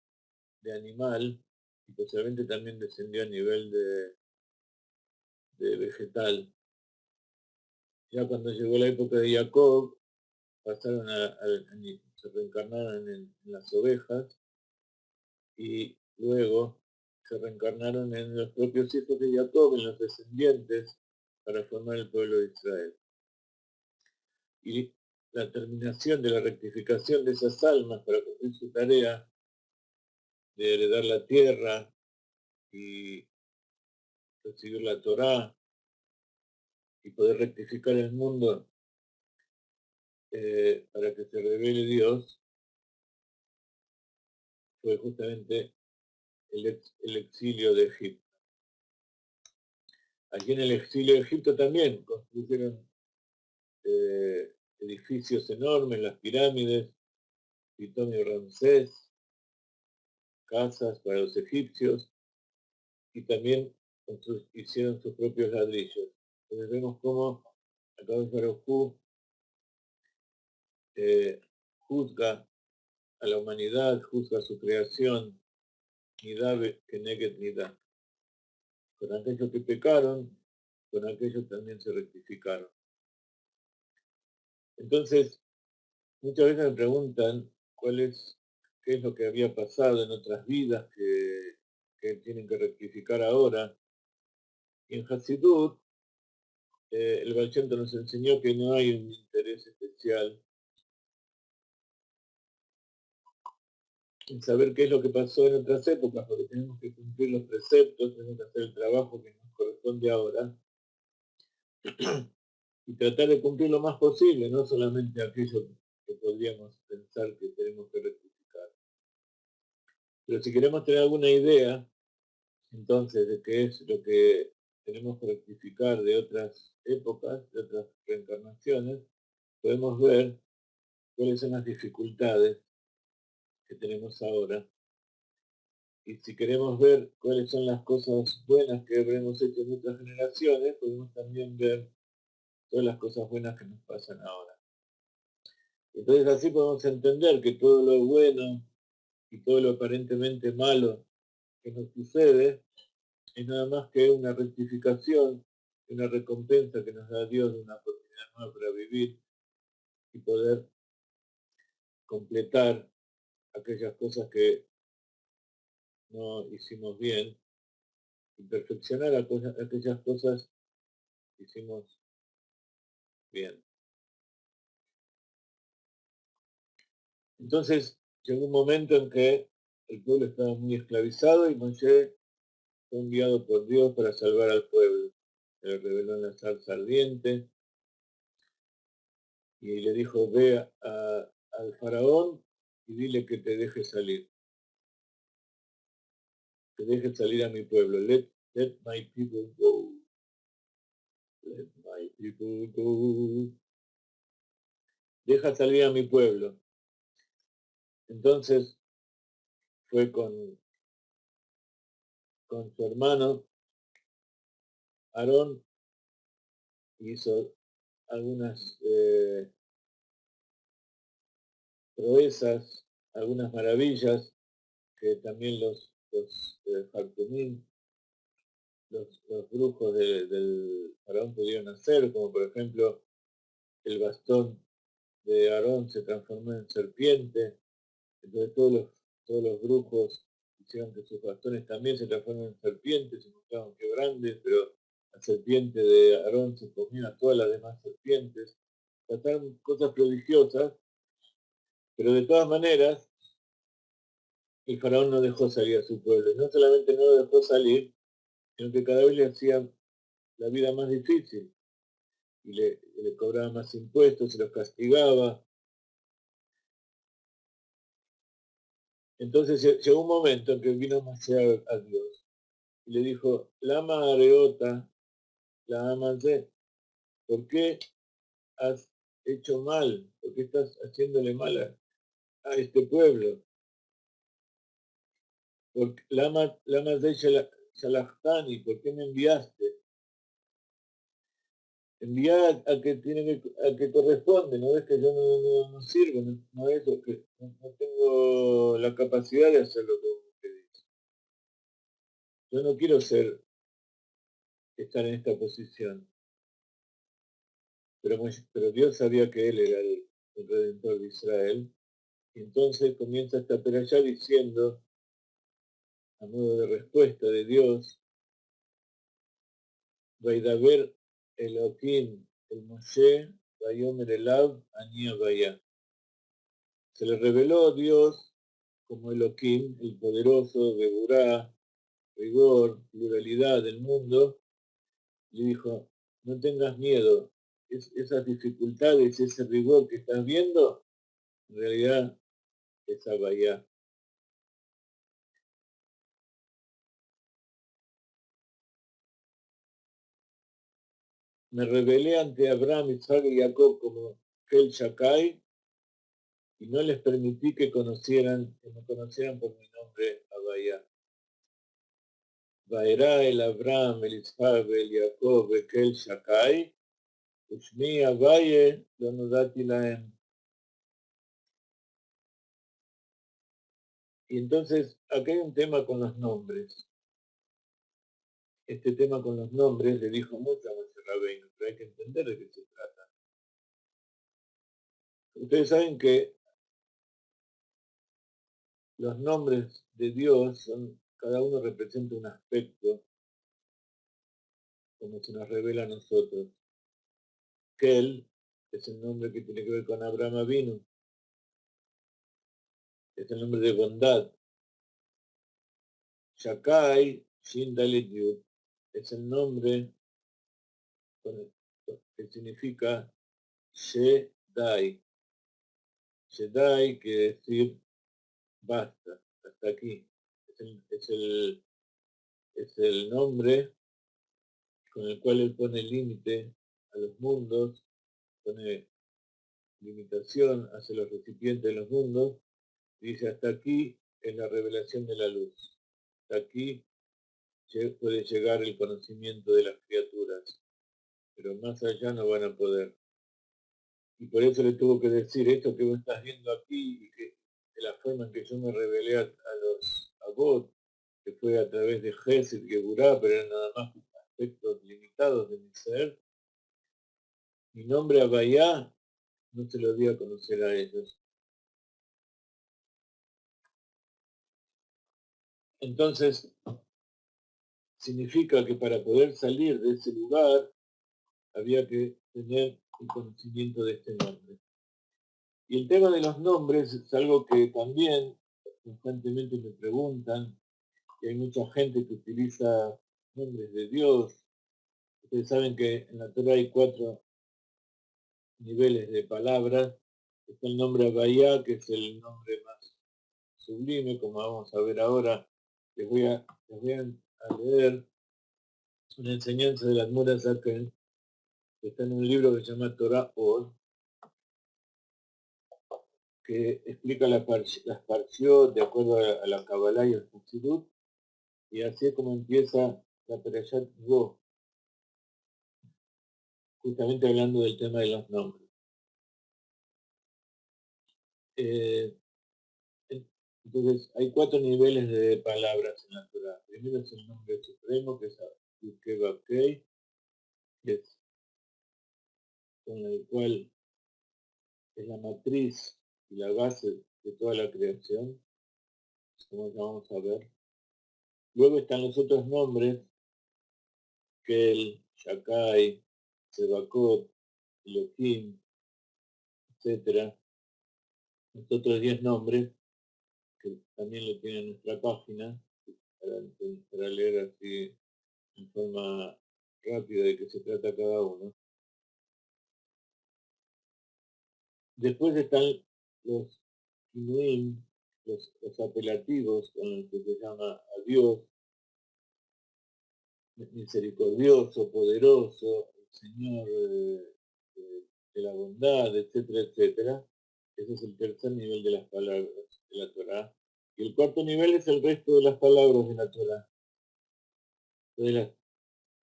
S1: animal y posiblemente también descendió a nivel de vegetal. Ya cuando llegó la época de Jacob, pasaron se reencarnaron en las ovejas y luego se reencarnaron en los propios hijos de Jacob, en los descendientes, para formar el pueblo de Israel. Y la terminación de la rectificación de esas almas para cumplir su tarea de heredar la tierra y recibir la Torá y poder rectificar el mundo, para que se revele Dios, fue justamente el exilio de Egipto. Aquí en el exilio de Egipto también construyeron edificios enormes, las pirámides, Pitón y Ramsés, casas para los egipcios, y también hicieron sus propios ladrillos. Entonces vemos cómo Akadosh Baruj Hu juzga a la humanidad, juzga su creación, Nidá Keneget Nidá. Con aquellos que pecaron, con aquellos también se rectificaron. Entonces, muchas veces me preguntan qué es lo que había pasado en otras vidas que tienen que rectificar ahora. Y en Hasidut, el Baal Shem Tov nos enseñó que no hay un interés especial en saber qué es lo que pasó en otras épocas, porque tenemos que cumplir los preceptos, tenemos que hacer el trabajo que nos corresponde ahora y tratar de cumplir lo más posible, no solamente aquello que podríamos pensar que tenemos que rectificar. Pero si queremos tener alguna idea, entonces, de qué es lo que tenemos que rectificar de otras épocas, de otras reencarnaciones, podemos ver cuáles son las dificultades que tenemos ahora. Y si queremos ver cuáles son las cosas buenas que habremos hecho en otras generaciones, podemos también ver todas las cosas buenas que nos pasan ahora. Entonces así podemos entender que todo lo bueno y todo lo aparentemente malo que nos sucede es nada más que una rectificación, una recompensa que nos da Dios de una oportunidad nueva para vivir y poder completar aquellas cosas que no hicimos bien y perfeccionar aquellas cosas que hicimos bien. Entonces llegó un momento en que el pueblo estaba muy esclavizado y Moshe fue enviado por Dios para salvar al pueblo. Se le reveló en la salsa ardiente y le dijo, ve al faraón y dile que te deje salir. Que deje salir a mi pueblo. Let my people go. Let my people go. Deja salir a mi pueblo. Entonces fue con su hermano Aarón, hizo algunas proezas, algunas maravillas que también los Hartumim, los brujos del faraón pudieron hacer, como por ejemplo el bastón de Aarón se transformó en serpiente, entonces todos los brujos hicieron que sus bastones también se transformen en serpientes, se mostraban que grandes, pero la serpiente de Aarón se comía a todas las demás serpientes, trataron cosas prodigiosas, pero de todas maneras el faraón no dejó salir a su pueblo, y no solamente no lo dejó salir, sino que cada vez le hacía la vida más difícil, y le cobraba más impuestos, se los castigaba. Entonces llegó un momento en que vino Moshe a Dios y le dijo, Lama Areota, la amanse, ¿por qué has hecho mal? ¿Por qué estás haciéndole mal a este pueblo? Porque Lama de Shalachthani, ¿por qué me enviaste? Enviar a que corresponde, no es que yo no sirvo, no es lo que no tengo la capacidad de hacer lo que vos pedís. Yo no quiero estar en esta posición. Pero Dios sabía que Él era el Redentor de Israel. Y entonces comienza esta peralla diciendo, a modo de respuesta de Dios, Vaidaber Elohim el Moshe, Vayomer Elav, Ania Vaya. Se le reveló a Dios como Elohim, el poderoso, de Burá, rigor, pluralidad del mundo, y dijo, no tengas miedo, esas dificultades, ese rigor que estás viendo, en realidad es Abaya. Me revelé ante Abraham, Isaac y Jacob como Kel Shakai y no les permití que me conocieran por mi nombre Abaya. Vaera el Abraham, el Isaac, el Jacob, Kel Shakai, Ushmi Abaye, Donudati Laem. Y entonces, acá hay un tema con los nombres. Este tema con los nombres le dijo mucho a Moshe Rabbeinu, pero hay que entender de qué se trata. Ustedes saben que los nombres de Dios son, cada uno representa un aspecto, como se nos revela a nosotros. Kel es el nombre que tiene que ver con Abraham Avinu, es el nombre de bondad. Shakai, Shin Dalet Yud, es el nombre que significa Shedai. Shedai quiere decir basta, hasta aquí. Es el nombre con el cual él pone límite a los mundos, pone limitación hacia los recipientes de los mundos, y dice hasta aquí es la revelación de la luz. Hasta aquí puede llegar el conocimiento de las criaturas, pero más allá no van a poder. Y por eso le tuvo que decir esto que vos estás viendo aquí y que de la forma en que yo me revelé a los Abot, que fue a través de Gesed y Geburá, pero eran nada más aspectos limitados de mi ser, mi nombre Abayá no se lo di a conocer a ellos. Entonces, significa que para poder salir de ese lugar había que tener un conocimiento de este nombre. Y el tema de los nombres es algo que también constantemente me preguntan, y hay mucha gente que utiliza nombres de Dios. Ustedes saben que en la Torah hay 4 niveles de palabras. Está el nombre Abayá, que es el nombre más sublime, como vamos a ver ahora. Les voy a leer una enseñanza de las Admor Zaken, que está en un libro que se llama Torah Or, que explica las parshiot de acuerdo a la Kabbalah y el Hasidut, y así es como empieza la Perashat Bo, justamente hablando del tema de los nombres. Entonces, hay 4 niveles de palabras en la Torah. Primero es el nombre supremo, que es Yud-Kei, que es con el cual es la matriz y la base de toda la creación, como ya vamos a ver. Luego están los otros nombres, Kel, Shakai, Sebakot, Elohim, etc. Los otros 10 nombres, que también lo tiene en nuestra página, para leer así en forma rápida de qué se trata cada uno. Después están los kinuim, los apelativos con los que se llama a Dios, misericordioso, poderoso, el Señor de la bondad, etcétera, etcétera. Ese es el tercer nivel de las palabras de la Torá. Y el cuarto nivel es el resto de las palabras de la Torá.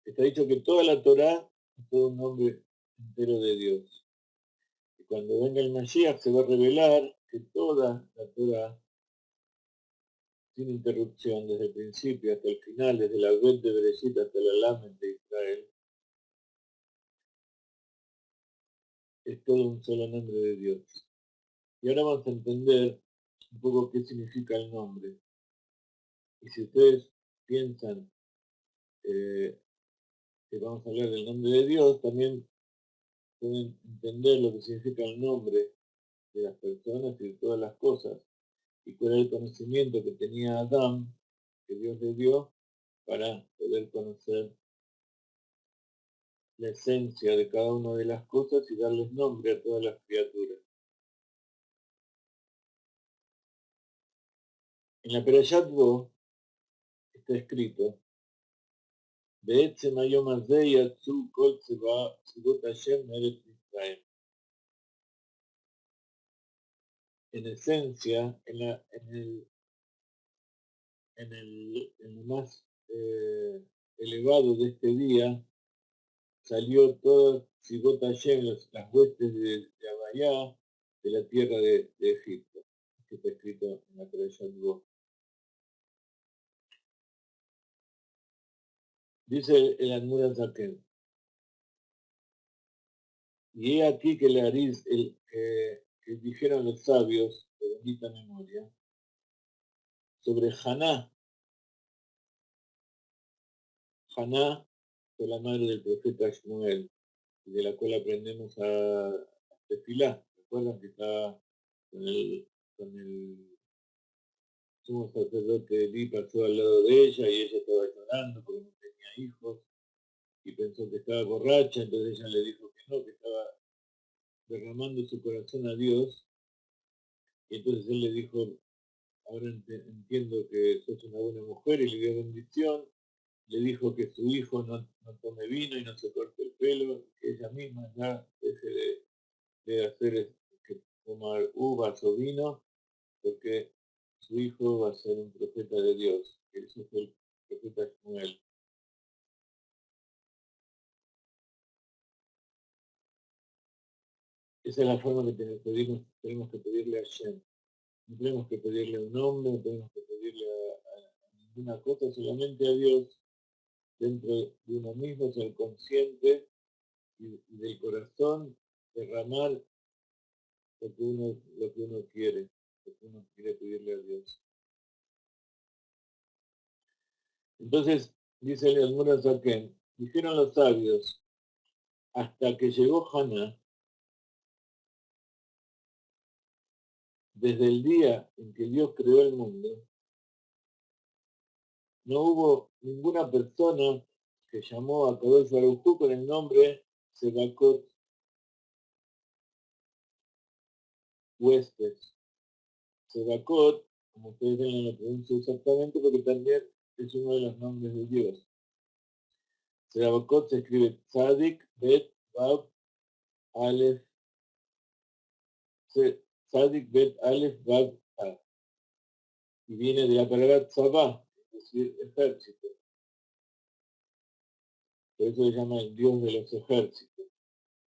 S1: Está dicho que toda la Torá es todo un nombre entero de Dios. Y cuando venga el Mashiach se va a revelar que toda la Torá, sin interrupción, desde el principio hasta el final, desde la Bet de Bereshit hasta la Lamed de Israel, es todo un solo nombre de Dios. Y ahora vamos a entender un poco qué significa el nombre. Y si ustedes piensan que vamos a hablar del nombre de Dios, también pueden entender lo que significa el nombre de las personas y de todas las cosas, y cuál era el conocimiento que tenía Adán, que Dios le dio, para poder conocer la esencia de cada una de las cosas y darles nombre a todas las criaturas. En la Perashat Bo está escrito: בעצם היום הזה יצאו כל צבאות השם מארץ ישראל. En esencia, en lo más elevado de este día, salió todo Tzivot Hashem, las huestes de Abayá, de la tierra de Egipto, que está escrito en la Perashat Bo. Dice el Admura Zaken, y he aquí que que dijeron los sabios de bendita memoria sobre Haná. Haná fue la madre del profeta Shmuel, de la cual aprendemos a tefilá. ¿Recuerdan que estaba con el sumo sacerdote Elí pasó al lado de ella y ella estaba llorando porque no tenía hijos y pensó que estaba borracha, entonces ella le dijo que no, que estaba derramando su corazón a Dios y entonces él le dijo, ahora entiendo que sos una buena mujer y le dio bendición, le dijo que su hijo no tome vino y no se corte el pelo, que ella misma ya deje de hacer que tomar uvas o vino, porque su hijo va a ser un profeta de Dios, que ese fue el profeta Shmuel. Esa es la forma que tenemos que pedirle a Shem. No tenemos que pedirle a un hombre, no tenemos que pedirle a ninguna cosa, solamente a Dios, dentro de uno mismo, ser consciente y del corazón, derramar lo que uno quiere, lo que uno quiere pedirle a Dios. Entonces, dice el Admura Zaken, dijeron los sabios, hasta que llegó Haná, desde el día en que Dios creó el mundo, no hubo ninguna persona que llamó a Kadosh Baruj Hu con el nombre Sebakot huestes. Sebakot, como ustedes ven, no lo pronuncio exactamente porque también es uno de los nombres de Dios. Sebakot se escribe Tzadik, Bet, Bab, Aleph, Tzadik, Bet, Aleph, Bab, A. Y viene de la palabra Tzabá, es decir, ejército. Por eso se llama el Dios de los ejércitos,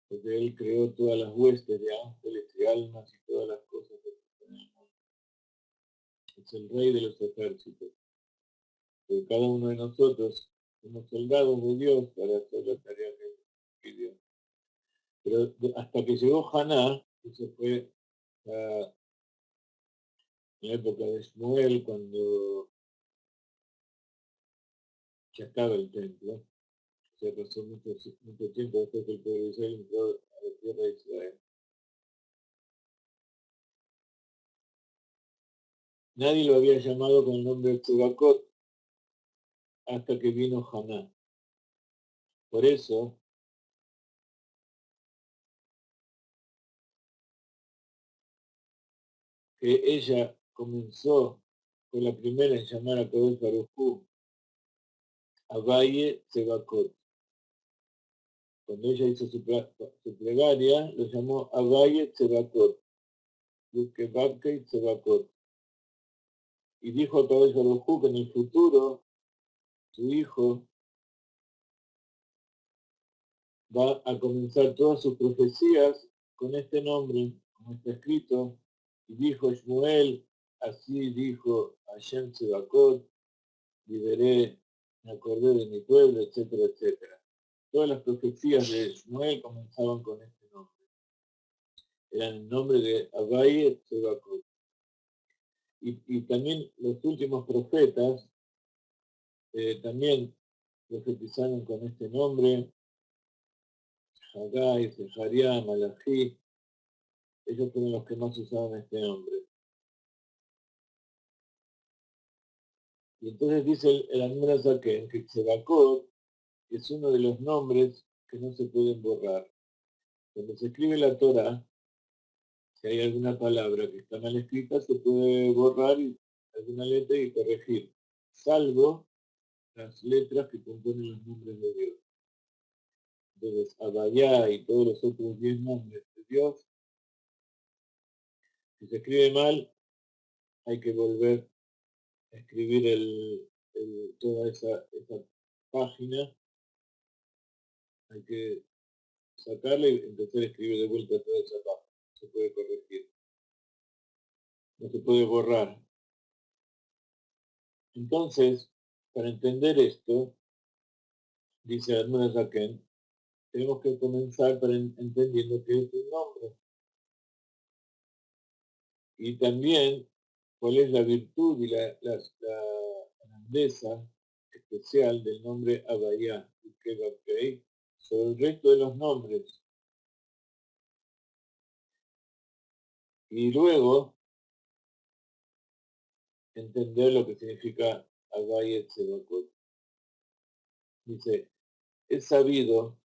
S1: porque Él creó todas las huestes de ángeles y almas y todas las cosas que existen en el mundo. Es el rey de los ejércitos. Porque cada uno de nosotros somos soldados de Dios para hacer la tarea que Él pidió. Pero hasta que llegó Haná, eso fue la época de Shmuel, cuando ya estaba el templo, o sea, pasó mucho tiempo después que el pueblo de Israel entró a la tierra de Israel. Nadie lo había llamado con el nombre de Tzubakot hasta que vino Haná. Por eso, que ella comenzó, fue la primera en llamar a Kadosh Baruj Hu, a Valle Tzebakot. Cuando ella hizo su plegaria, lo llamó a Valle Tzebakot, Yukebabke Tzebakot. Y dijo a Kadosh Baruj Hu que en el futuro su hijo va a comenzar todas sus profecías con este nombre, como está escrito, y dijo Shmuel, así dijo Hashem Tzebakot, liberé, me acordé de mi pueblo, etcétera, etcétera. Todas las profecías de Shmuel comenzaban con este nombre. Eran el nombre de Abaye Tzebakot. Y también los últimos profetas también profetizaron con este nombre, Haggai, Zecharia, Malachi, ellos fueron los que más usaban este nombre. Y entonces dice el Admira Zaken que Tzebakot es uno de los nombres que no se pueden borrar. Cuando se escribe la Torah, si hay alguna palabra que está mal escrita, se puede borrar alguna letra y corregir, salvo las letras que componen los nombres de Dios. Entonces, Abayá y todos los otros 10 nombres de Dios, si se escribe mal, hay que volver a escribir toda esa página, hay que sacarla y empezar a escribir de vuelta toda esa página. Se puede corregir, no se puede borrar. Entonces, para entender esto, dice Admona Zaken, tenemos que comenzar entendiendo que es un nombre. Y también cuál es la virtud y la grandeza especial del nombre Abaya, sobre el resto de los nombres. Y luego entender lo que significa Abaya Tzedakot. Dice, es sabido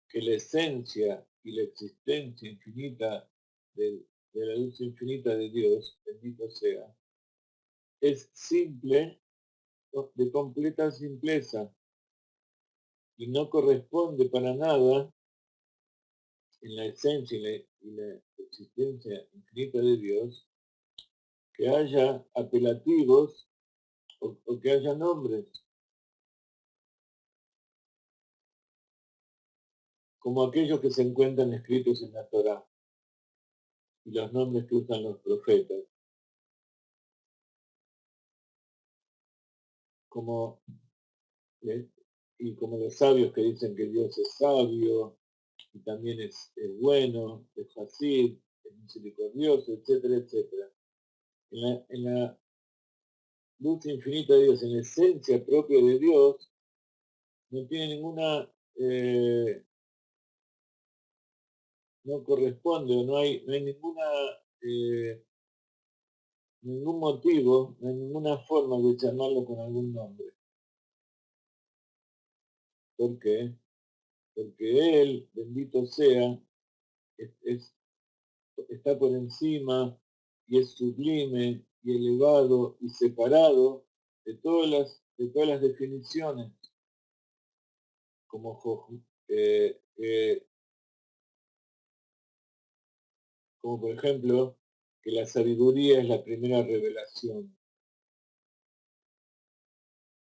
S1: que la esencia y la existencia infinita de la luz infinita de Dios, bendito sea, es simple, de completa simpleza, y no corresponde para nada en la esencia y la existencia infinita de Dios que haya apelativos o que haya nombres, como aquellos que se encuentran escritos en la Torá y los nombres que usan los profetas, como, y como los sabios que dicen que Dios es sabio y también es bueno, es fácil, es misericordioso, etcétera, etcétera. En la luz infinita de Dios, en la esencia propia de Dios, no tiene ninguna, no corresponde, o no hay ninguna, ningún motivo, no hay ninguna forma de llamarlo con algún nombre. ¿Por qué? Porque Él, bendito sea, está por encima y es sublime y elevado y separado de todas las definiciones, como, como por ejemplo que la sabiduría es la primera revelación.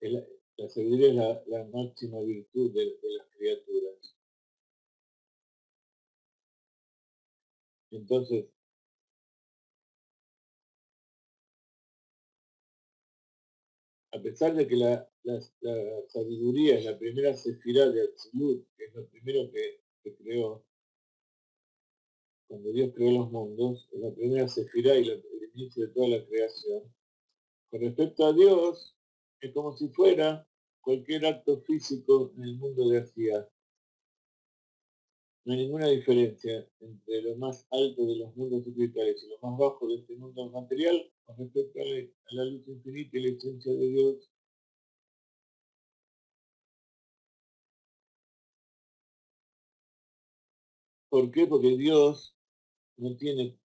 S1: La sabiduría es la máxima virtud de las criaturas. Entonces, a pesar de que la sabiduría es la primera sefirá de Atzilut, que es lo primero que creó, cuando Dios creó los mundos, es la primera sefirá y el inicio de toda la creación. Con respecto a Dios, es como si fuera cualquier acto físico en el mundo de Asiá. No hay ninguna diferencia entre lo más alto de los mundos espirituales y lo más bajo de este mundo material con respecto a la luz infinita y la esencia de Dios. ¿Por qué? Porque Dios no tiene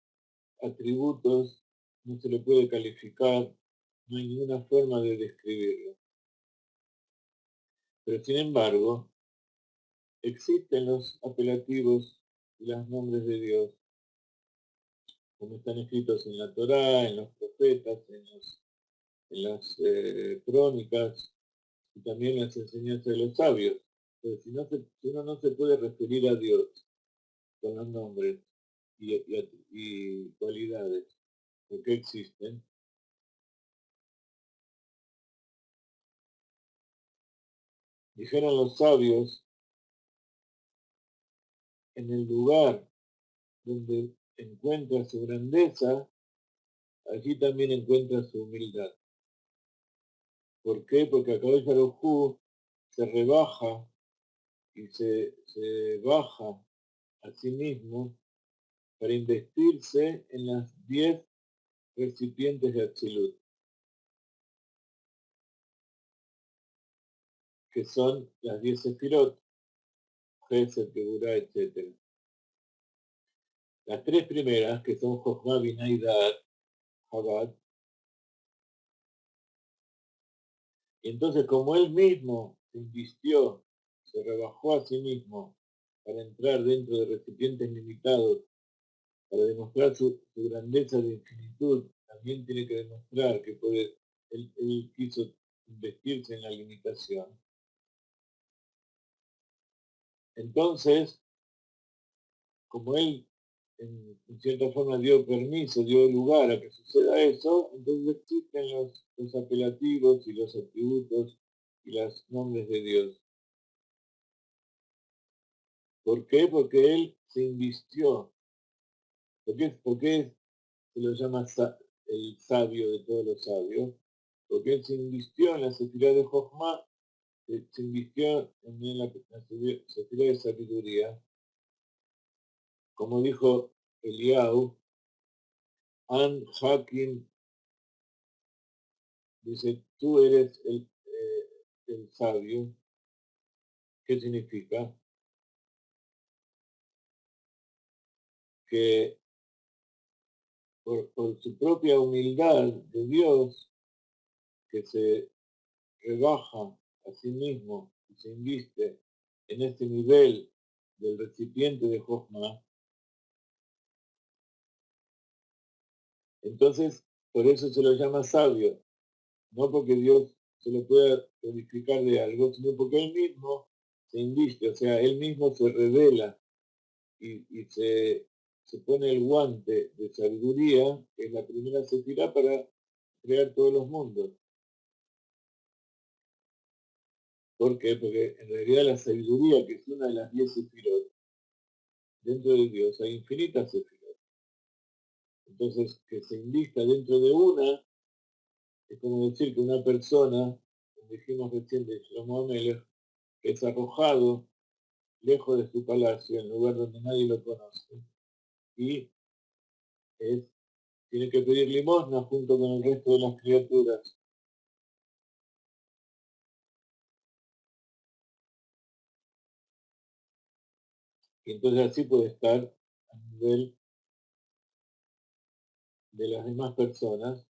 S1: atributos, no se le puede calificar, no hay ninguna forma de describirlo. Pero sin embargo, existen los apelativos y los nombres de Dios, como están escritos en la Torá, en los profetas, en las crónicas y también en las enseñanzas de los sabios. Entonces, si uno no se puede referir a Dios con los nombres y cualidades, porque existen, dijeron los sabios, en el lugar donde encuentra su grandeza, allí también encuentra su humildad. ¿Por qué? Porque Akadosh Baruj Hu se rebaja y se baja a sí mismo para investirse en las 10 recipientes de Atzilut, que son las 10 sefirot, Gesed, Geburah, etc. Las tres primeras, que son Jochma, Binah y Da'at, Chabad, y entonces como él mismo se invistió, se rebajó a sí mismo para entrar dentro de recipientes limitados, para demostrar su grandeza de infinitud, también tiene que demostrar que él quiso investirse en la limitación. Entonces, como él en cierta forma dio permiso, dio lugar a que suceda eso, entonces existen los apelativos y los atributos y los nombres de Dios. ¿Por qué? Porque él se invistió. ¿Por qué se lo llama el sabio de todos los sabios? Porque él se invistió en la sefirá de Jochma, se invistió en la sefirá de sabiduría, como dijo Eliyahu, An Hakim, dice, tú eres el sabio. ¿Qué significa? Que por su propia humildad de Dios, que se rebaja a sí mismo y se inviste en este nivel del recipiente de Jochma, entonces por eso se lo llama sabio, no porque Dios se lo pueda purificar de algo, sino porque él mismo se inviste, o sea, él mismo se revela y se pone el guante de sabiduría, que es la primera sefirá para crear todos los mundos. ¿Por qué? Porque en realidad la sabiduría, que es una de las 10 sefirot, dentro de Dios hay infinitas sefirot. Entonces, que se invista dentro de una, es como decir que una persona, como dijimos recién de Shlomo Amelech, que es arrojado lejos de su palacio, en lugar donde nadie lo conoce, y tiene que pedir limosna junto con el resto de las criaturas. Y entonces así puede estar a nivel de las demás personas,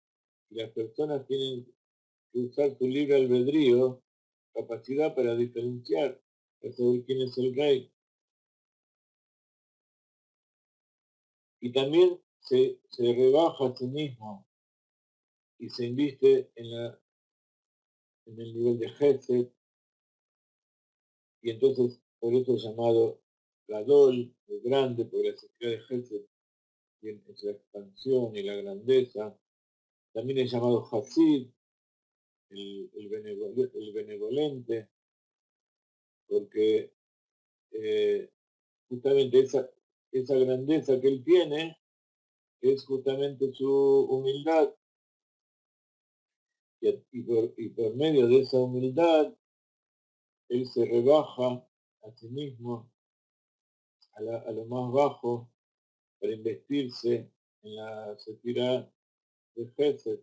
S1: y las personas tienen que usar su libre albedrío, capacidad para diferenciar, para saber quién es el rey. Y también se rebaja a sí mismo y se inviste en el nivel de Gesed, y entonces por eso es llamado Gadol, el grande, porque la sefirá de Gesed tiene esa expansión y la grandeza. También es llamado Hasid, el benevolente, porque justamente esa grandeza que él tiene es justamente su humildad, y por medio de esa humildad él se rebaja a sí mismo a lo más bajo para investirse en la sefirá de Gesed.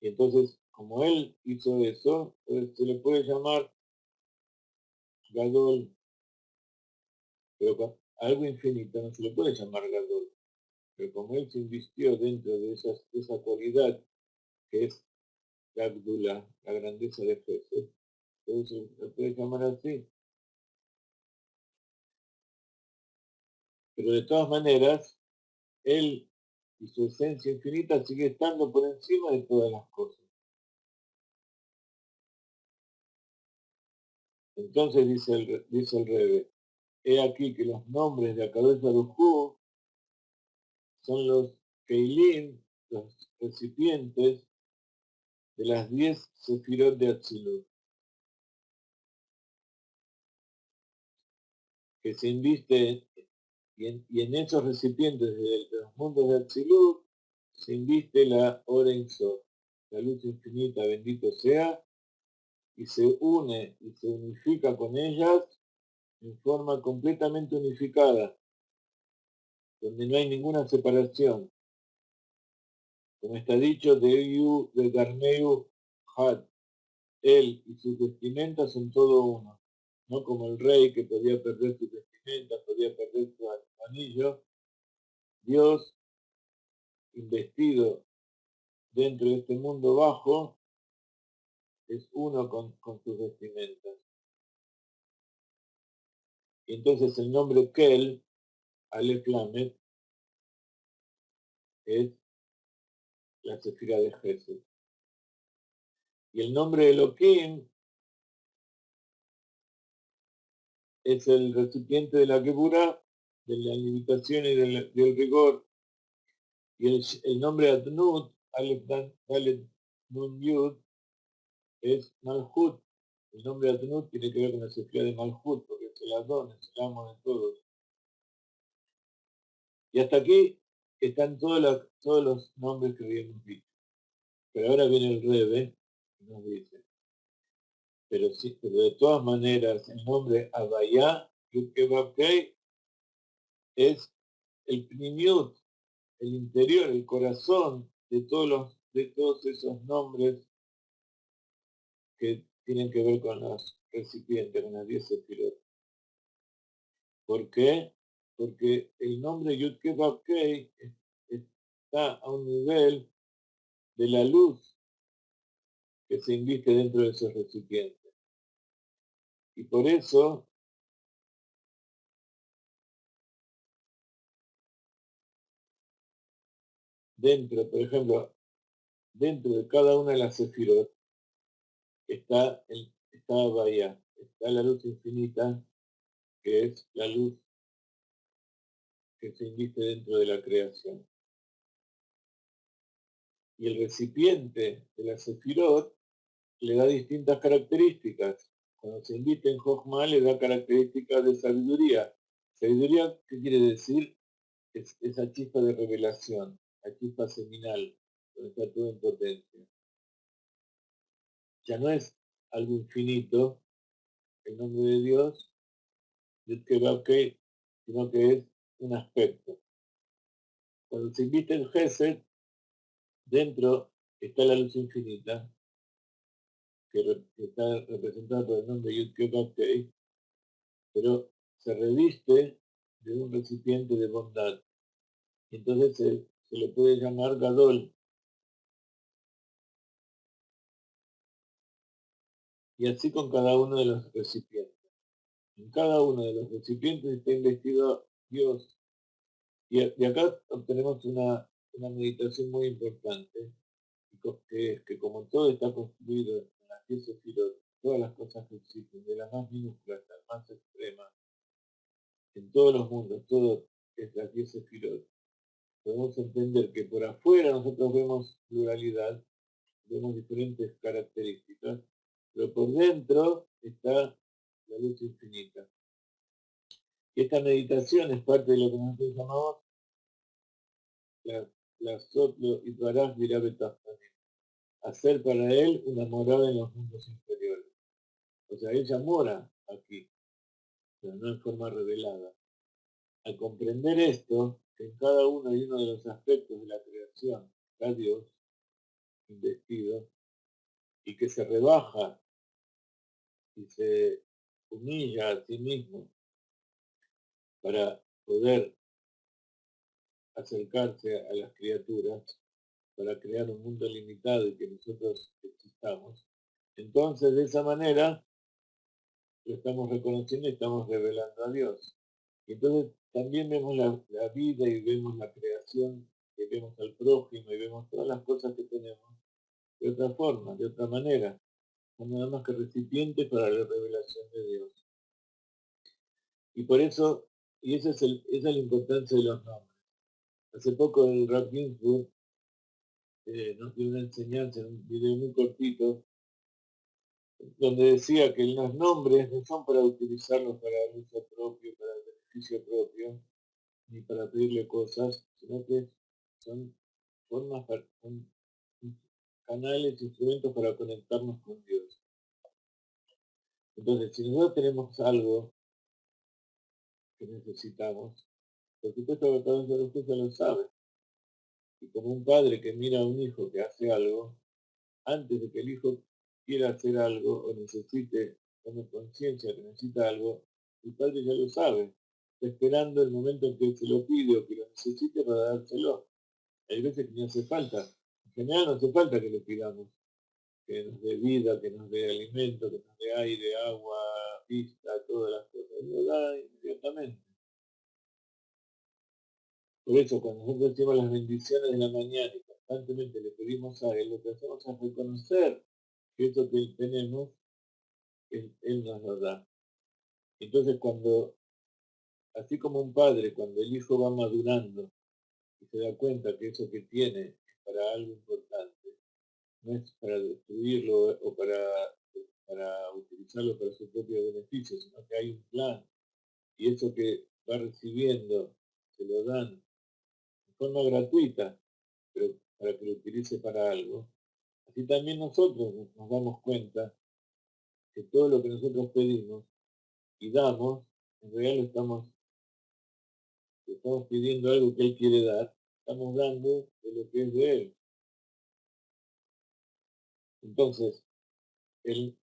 S1: Y entonces, como él hizo eso, pues se le puede llamar Gadol, pero algo infinito no se le puede llamar Gadol. Pero como él se invistió dentro de esa cualidad que es la Gdula, la grandeza de Gesed, entonces se puede llamar así. Pero de todas maneras, él y su esencia infinita sigue estando por encima de todas las cosas. Entonces dice el Rebe, he aquí que los nombres de Akadosh Baruj Hu son los Keilim, los recipientes de las 10 sefirot de Atzilut, que se inviste, y en esos recipientes de los mundos de Atzilut se inviste la Oren Sof, la luz infinita, bendito sea, y se une y se unifica con ellas en forma completamente unificada, donde no hay ninguna separación. Como está dicho, de Garneu Had, él y sus vestimentas son todo uno, no como el rey que podía perder sus vestimentas, podía perder su anillo. Dios, investido dentro de este mundo bajo, es uno con sus vestimentas. Y entonces el nombre Kel, Aleph Lamed, es la sefira de Jesús. Y el nombre Elohim es el recipiente de la Geburah, de la limitación y del rigor. Y el nombre Adnut, Aleph Nun Yud, es Malhut. El nombre Adnut tiene que ver con la sefira de Malhut, porque el Adón, es el amo de todos. Y hasta aquí están todos los nombres que habíamos dicho. Pero ahora viene el Rebe y nos dice, pero de todas maneras el nombre Abayá, Yud-Kei, es el primiut, el interior, el corazón de todos esos nombres que tienen que ver con los recipientes, con las 10 sefirot. ¿Por qué? Porque el nombre Yud-Kei está a un nivel de la luz que se inviste dentro de esos recipientes. Y por eso dentro, por ejemplo, dentro de cada una de las sefirot está Bahía, está la luz infinita, que es la luz que se inviste dentro de la creación. Y el recipiente de la sefirot le da distintas características. Cuando se invite en Jochma le da características de sabiduría. ¿Sabiduría qué quiere decir? Es esa chispa de revelación, la chispa seminal, donde está todo en potencia. Ya no es algo infinito, el nombre de Dios, sino que es un aspecto. Cuando se invite en Gesed, dentro está la luz infinita, que está representada por el nombre Yud-Kei, pero se reviste de un recipiente de bondad. Entonces se le puede llamar Gadol. Y así con cada uno de los recipientes. En cada uno de los recipientes está investido Dios. Y acá obtenemos una meditación muy importante, que es que como todo está construido en las 10 sefirot, todas las cosas que existen, de las más minúsculas hasta las más extremas, en todos los mundos, todo es las 10 sefirot, podemos entender que por afuera nosotros vemos pluralidad, vemos diferentes características, pero por dentro está la luz infinita. Y esta meditación es parte de lo que nosotros llamamos la Sotlo y Baraj Virabetaftanim, hacer para él una morada en los mundos inferiores. O sea, ella mora aquí, pero no en forma revelada. Al comprender esto, que en cada uno y uno de los aspectos de la creación está Dios investido, y que se rebaja y se humilla a sí mismo para poder acercarse a las criaturas, para crear un mundo limitado y que nosotros existamos, entonces de esa manera lo estamos reconociendo y estamos revelando a Dios. Y entonces también vemos la vida y vemos la creación, y vemos al prójimo y vemos todas las cosas que tenemos de otra forma, de otra manera, son nada más que recipientes para la revelación de Dios. Y por eso, y esa es la importancia de los nombres. Hace poco el Rav Ginsburg nos dio una enseñanza en un video muy cortito, donde decía que los nombres no son para utilizarlos para el uso propio, para el beneficio propio, ni para pedirle cosas, sino que son formas, son canales, instrumentos para conectarnos con Dios. Entonces, si nosotros tenemos algo que necesitamos, por supuesto que cada uno de ustedes lo sabe. Y como un padre que mira a un hijo que hace algo, antes de que el hijo quiera hacer algo o necesite, tome conciencia que necesita algo, el padre ya lo sabe, está esperando el momento en que se lo pide o que lo necesite para dárselo. Hay veces que no hace falta, en general no hace falta que le pidamos, que nos dé vida, que nos dé alimento, que nos dé aire, agua, vista, todas las cosas, él lo da inmediatamente. Por eso cuando nosotros decimos las bendiciones de la mañana y constantemente le pedimos a él, lo que hacemos es reconocer que eso que tenemos, él nos lo da. Entonces cuando, así como un padre, cuando el hijo va madurando y se da cuenta que eso que tiene es para algo importante, no es para destruirlo o para usarlo para su propio beneficio, sino que hay un plan. Y eso que va recibiendo, se lo dan de forma gratuita, pero para que lo utilice para algo. Así también nosotros nos damos cuenta que todo lo que nosotros pedimos y damos, en realidad le estamos pidiendo algo que Él quiere dar, estamos dando de lo que es de Él. Entonces, el,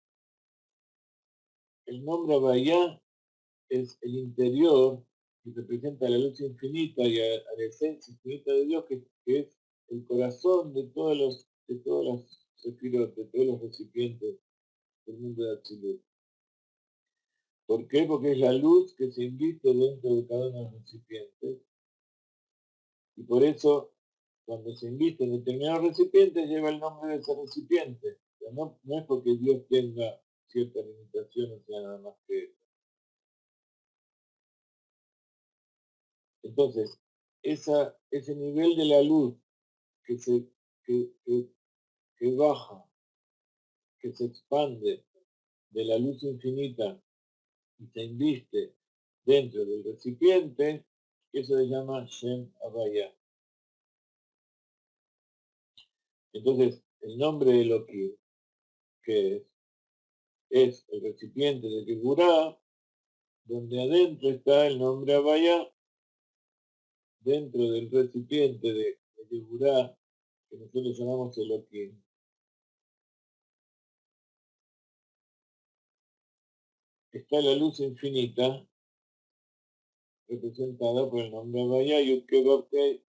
S1: el nombre Abayá es el interior que representa la luz infinita y a la esencia infinita de Dios, que es el corazón de todas las sefirot, de todos los recipientes del mundo de Atzilut. ¿Por qué? Porque es la luz que se inviste dentro de cada uno de los recipientes. Y por eso, cuando se inviste en determinados recipientes, lleva el nombre de ese recipiente. O sea, no es porque Dios tenga cierta limitación, o sea, nada más que eso. Entonces, ese nivel de la luz que, se, que baja, que se expande de la luz infinita y se inviste dentro del recipiente, eso se llama Shem Havaya. Entonces, el nombre de Elohim, que es el recipiente de Geburah, donde adentro está el nombre Havaya, dentro del recipiente de Geburah, que nosotros llamamos Elohim. Está la luz infinita, representada por el nombre Havaya, Yud-Kei,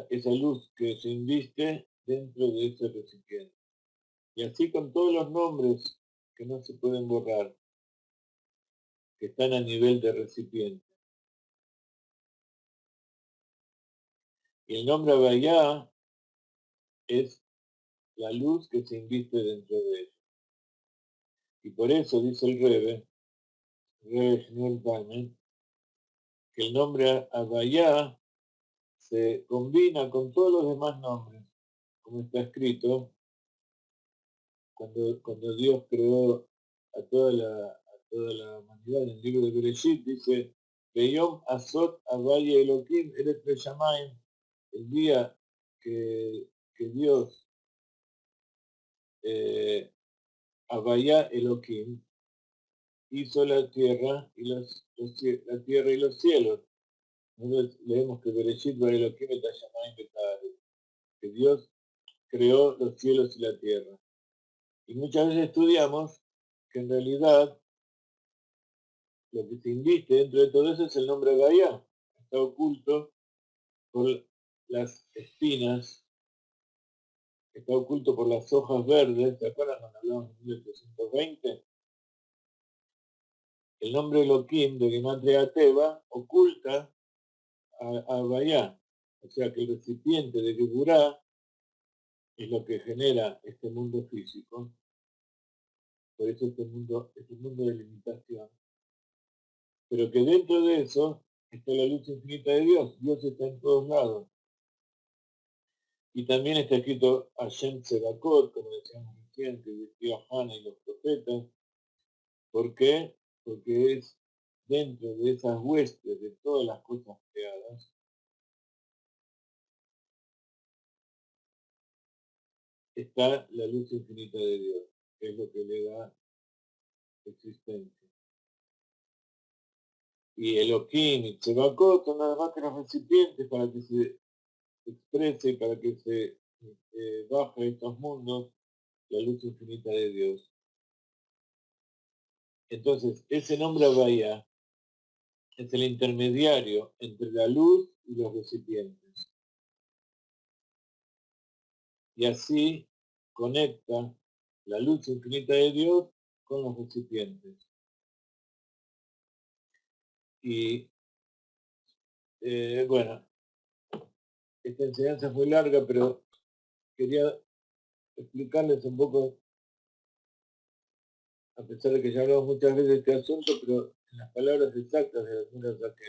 S1: esa luz que se inviste dentro de ese recipiente. Y así con todos los nombres que no se pueden borrar, que están a nivel de recipiente. Y el nombre Havaya es la luz que se inviste dentro de ellos. Y por eso dice el Rebbe Shneur Zalman, que el nombre Havaya se combina con todos los demás nombres, como está escrito, cuando Dios creó a toda la humanidad en el libro de Bereshit, dice, Beyom Azot Havaya Elohim Eretz Shamayim, el día que Dios Havaya Elohim hizo la tierra y la tierra y los cielos. Nosotros leemos que Bereshit va Elohim et Hashamayim Betahare, que Dios creó los cielos y la tierra. Y muchas veces estudiamos que en realidad lo que se inviste dentro de todo eso es el nombre Gaia. Está oculto por las espinas, está oculto por las hojas verdes. ¿Se acuerdan cuando hablamos de 1820? El nombre Elohim de Gematria Teba oculta a Gaia. O sea que el recipiente de Geburah es lo que genera este mundo físico. Por eso este mundo de limitación. Pero que dentro de eso está la luz infinita de Dios. Dios está en todos lados. Y también está escrito Hashem Tzedakot, como decíamos recién, que vistió a Hannah y los profetas. ¿Por qué? Porque es dentro de esas huestes de todas las cosas creadas, está la luz infinita de Dios, que es lo que le da existencia. Y Elohim y Tzedakot son nada más que los recipientes para que se exprese, para que se baje a estos mundos la luz infinita de Dios. Entonces, ese nombre Havaya es el intermediario entre la luz y los recipientes. Y así conecta la luz infinita de Dios con los recipientes. Y bueno, esta enseñanza es muy larga, pero quería explicarles un poco, a pesar de que ya hablamos muchas veces de este asunto, pero en las palabras exactas de algunas saqué,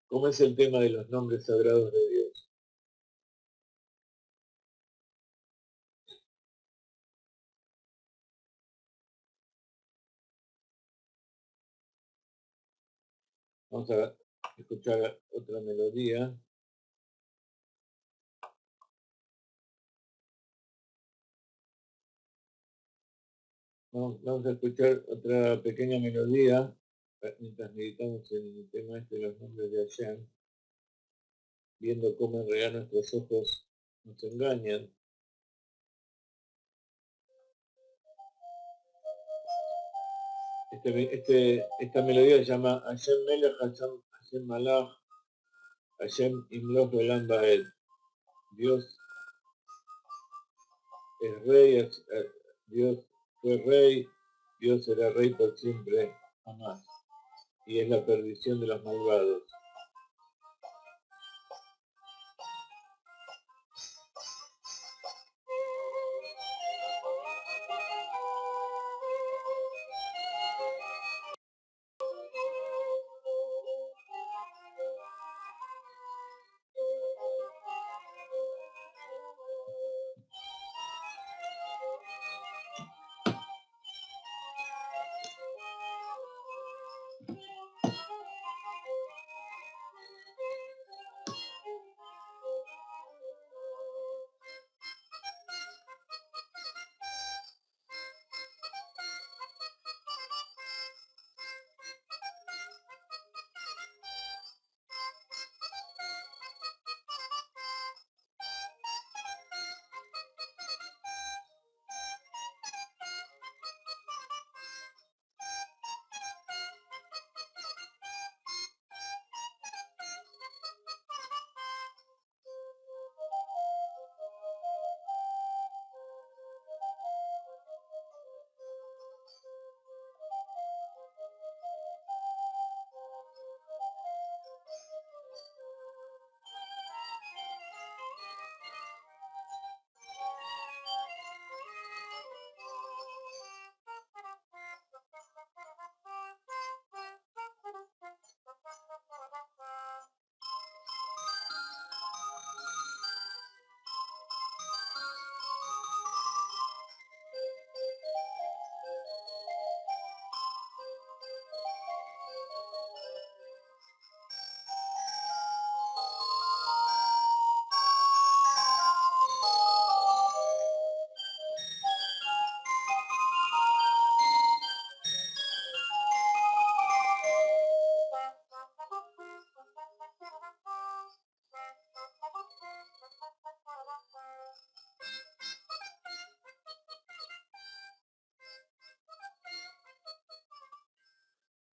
S1: cómo es el tema de los nombres sagrados de Dios. Vamos a escuchar otra melodía. Vamos a escuchar otra pequeña melodía mientras meditamos en el tema este de los nombres de Hashem, viendo cómo en realidad nuestros ojos nos engañan. Esta melodía se llama Hashem Melech, Hashem Malach, Hashem Imloch Olam Baed. Dios es rey, Dios fue rey, Dios será rey por siempre, jamás. Y es la perdición de los malvados.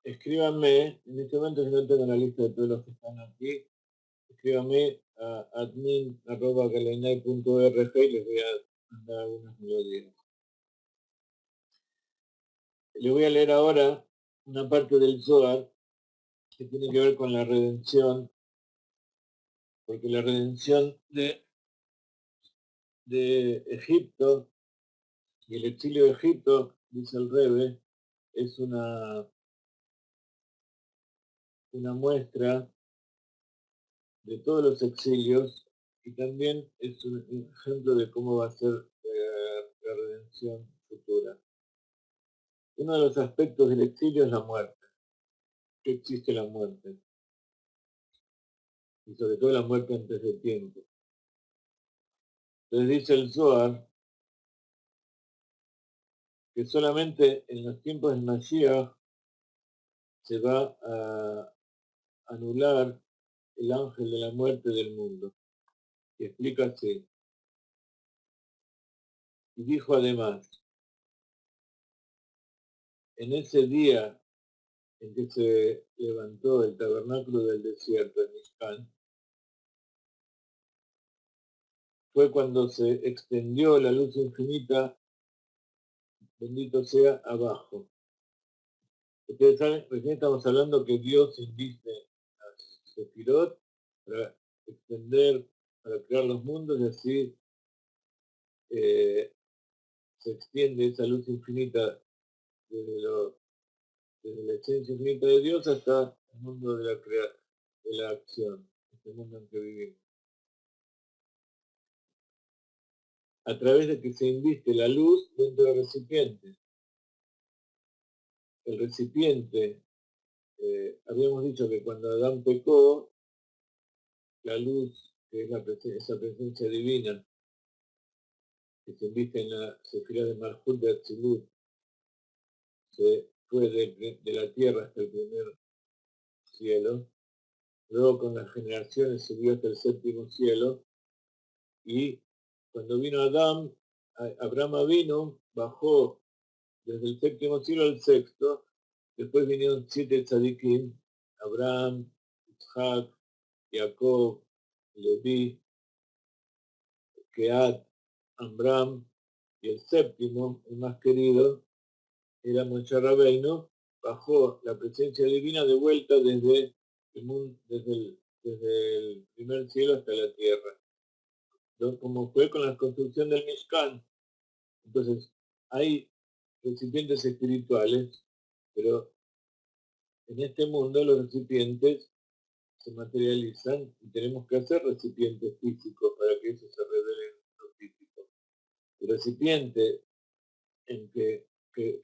S1: Escríbanme, en este momento yo no tengo la lista de todos los que están aquí, escríbanme a admin@galenay.org y les voy a mandar algunas melodías. Les voy a leer ahora una parte del Zohar que tiene que ver con la redención, porque la redención de Egipto y el exilio de Egipto, dice el Rebbe, es una muestra de todos los exilios y también es un ejemplo de cómo va a ser la redención futura. Uno de los aspectos del exilio es la muerte, que existe la muerte, y sobre todo la muerte antes de tiempo. Entonces dice el Zohar que solamente en los tiempos del Mashiach se va a anular el ángel de la muerte del mundo. Y explica así. Y dijo además, en ese día en que se levantó el tabernáculo del desierto, el Mishkan, fue cuando se extendió la luz infinita, bendito sea, abajo. Ustedes saben, recién estamos hablando que Dios inviste a Sefirot para extender, para crear los mundos y así se extiende esa luz infinita desde, desde la esencia infinita de Dios hasta el mundo de la acción, este mundo en que vivimos. A través de que se inviste la luz dentro del recipiente. El recipiente habíamos dicho que cuando Adán pecó, la luz, que es esa presencia divina, que se inviste en la Sefirá de Malhut de Atzilut, se fue de la tierra hasta el primer cielo, luego con las generaciones subió hasta el séptimo cielo, y cuando vino Adán, Abraham vino, bajó desde el séptimo cielo al sexto, después vinieron 7 tzadikim, Abraham, Isaac, Jacob, Leví, Keat, Amram, y el séptimo, el más querido, era Moshe Rabbeinu, bajó la presencia divina de vuelta desde el primer cielo hasta la tierra. Entonces, como fue con la construcción del Mishkan. Entonces, hay recipientes espirituales, pero en este mundo los recipientes se materializan y tenemos que hacer recipientes físicos para que eso se revele en lo físico. El recipiente que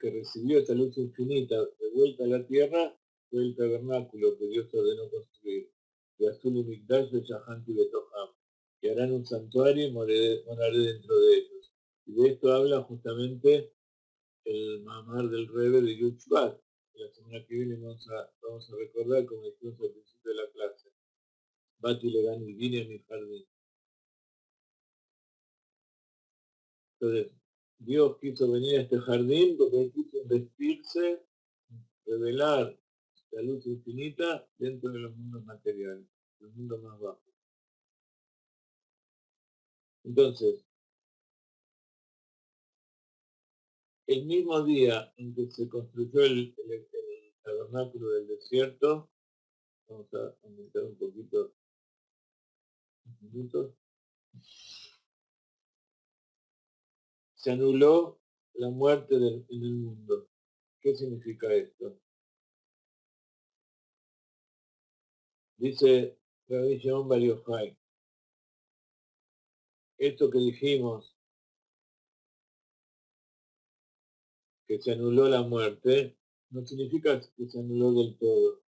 S1: recibió esta luz infinita de vuelta a la tierra fue el tabernáculo que Dios ordenó construir, de Azul y Mikdash de Shahanti Betoham, y harán un santuario y moraré dentro de ellos. Y de esto habla justamente el mamar del Rebbe de Yud Shvat. La semana que viene vamos a recordar, como dijimos al principio de la clase, Bati Legani, vine a mi jardín. Entonces, Dios quiso venir a este jardín porque quiso vestirse, revelar la luz infinita dentro de los mundos materiales, los mundos más bajos. Entonces, el mismo día en que se construyó el tabernáculo del desierto, vamos a aumentar un poquito los minutos, se anuló la muerte en el mundo. ¿Qué significa esto? Dice Rabbi Shimon Bar Yochai, esto que dijimos, que se anuló la muerte, no significa que se anuló del todo.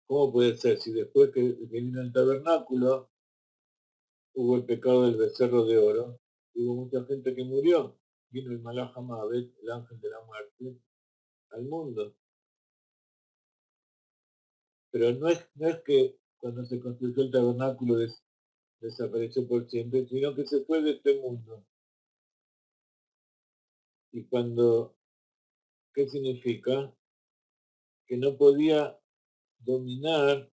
S1: ¿Cómo puede ser? Si después que vino el tabernáculo hubo el pecado del becerro de oro, hubo mucha gente que murió, vino el Malach HaMavet, el ángel de la muerte, al mundo. Pero no es que cuando se construyó el tabernáculo desapareció por siempre, sino que se fue de este mundo. Y cuando, ¿qué significa? Que no podía dominar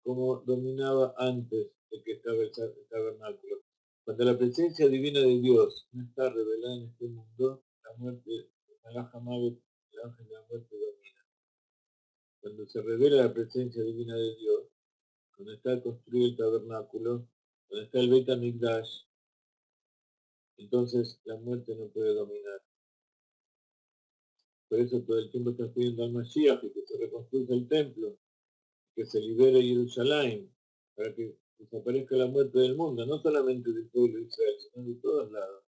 S1: como dominaba antes de que estaba el tabernáculo. Cuando la presencia divina de Dios no está revelada en este mundo, la muerte, el ángel de la muerte domina. Cuando se revela la presencia divina de Dios, cuando está construido el tabernáculo, cuando está el Beit HaMikdash, entonces la muerte no puede dominar. Por eso todo el tiempo está pidiendo al Mashiach y que se reconstruya el templo, que se libere Jerusalén, para que desaparezca la muerte del mundo, no solamente del pueblo de Israel, sino de todos lados.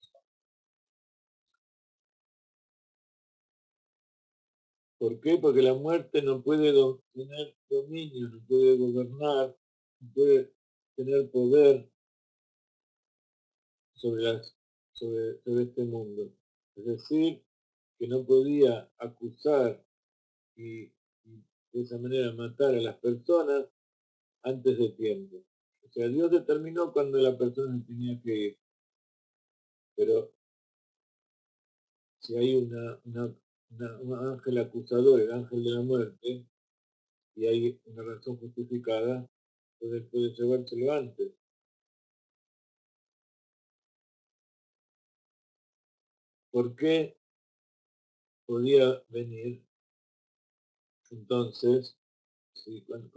S1: ¿Por qué? Porque la muerte no puede tener dominio, no puede gobernar, no puede tener poder sobre este mundo. Es decir, que no podía acusar y de esa manera matar a las personas antes de tiempo. O sea, Dios determinó cuando la persona tenía que ir. Pero si hay un ángel acusador, el ángel de la muerte, y hay una razón justificada, entonces puede llevárselo antes. ¿Por qué podía venir entonces, si con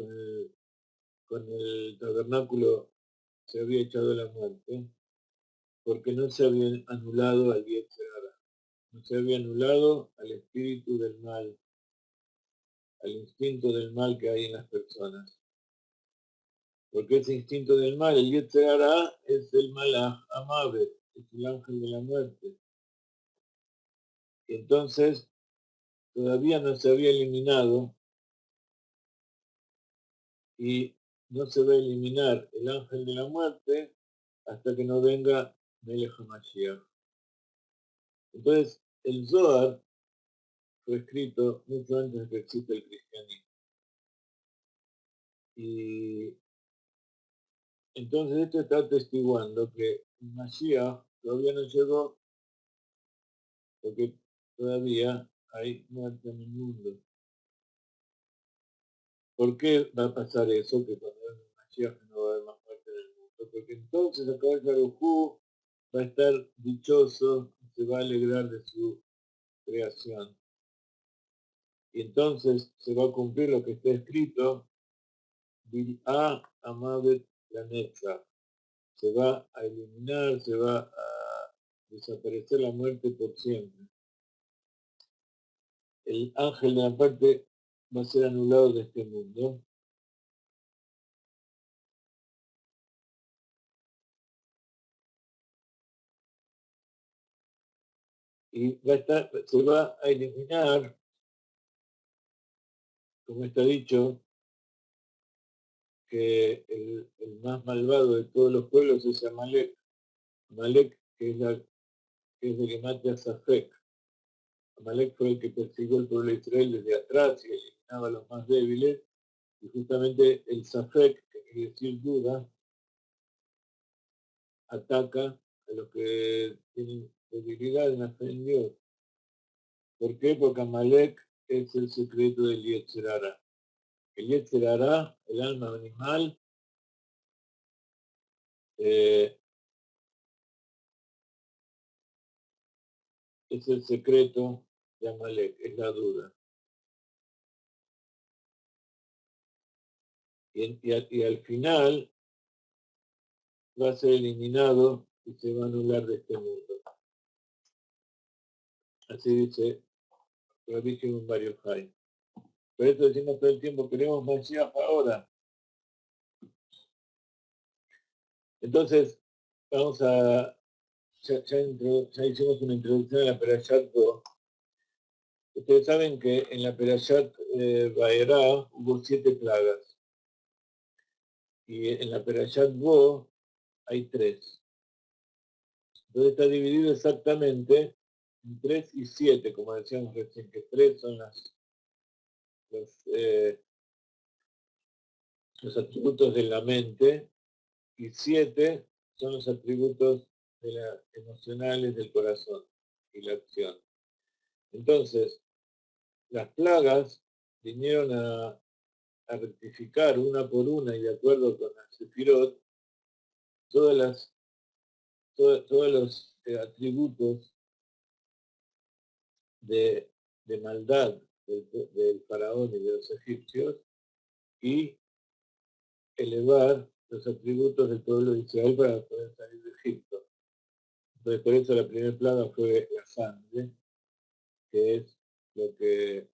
S1: el tabernáculo se había echado la muerte? Porque no se había anulado al Yetzirah, no se había anulado al espíritu del mal, al instinto del mal que hay en las personas. Porque ese instinto del mal, el Yetzirah, es el Malach Amavet, es el ángel de la muerte. Y entonces todavía no se había eliminado y no se va a eliminar el ángel de la muerte hasta que no venga Melech HaMashiach. Entonces, el Zohar fue escrito mucho antes de que exista el cristianismo. Y entonces esto está atestiguando que el Mashiach todavía no llegó porque todavía hay muerte en el mundo. ¿Por qué va a pasar eso? Que cuando venga el Mashiach no va a haber más muerte en el mundo. Porque entonces a través de Arujú va a estar dichoso, se va a alegrar de su creación. Y entonces se va a cumplir lo que está escrito, Bil'a Amavet la Netza. Se va a eliminar, se va a desaparecer la muerte por siempre. El ángel de la parte va a ser anulado de este mundo. Y se va a eliminar, como está dicho, que el más malvado de todos los pueblos es Amalek. Amalek, que es de Gematria Safek. Amalek fue el que persiguió el pueblo de Israel desde atrás y eliminaba a los más débiles. Y justamente el Safek, que quiere decir duda, ataca a los que tienen debilidad en la fe en Dios. ¿Por qué? Porque Amalek es el secreto del Yetzer Hara. El Yetzer Hara, el alma animal, es el secreto de Amalek, es la duda. Y al final va a ser eliminado y se va a anular de este mundo. Así dice Rabbi Shimon Bar Yochai. Por eso decimos todo el tiempo, queremos Mashiach ahora. Entonces, vamos a, ya hicimos una introducción a la Perashat Bo. Ustedes saben que en la Perashat Vaera hubo 7 plagas. Y en la Perashat Bo hay 3. Entonces está dividido exactamente en 3 y 7, como decíamos recién, que 3 son los atributos de la mente y 7 son los atributos emocionales del corazón y la acción. Entonces, las plagas vinieron a rectificar una por una y de acuerdo con la Sefirot todos los atributos de maldad del faraón y de los egipcios y elevar los atributos del pueblo de Israel para poder salir de Egipto. Entonces por eso la primera plaga fue la sangre, que es lo que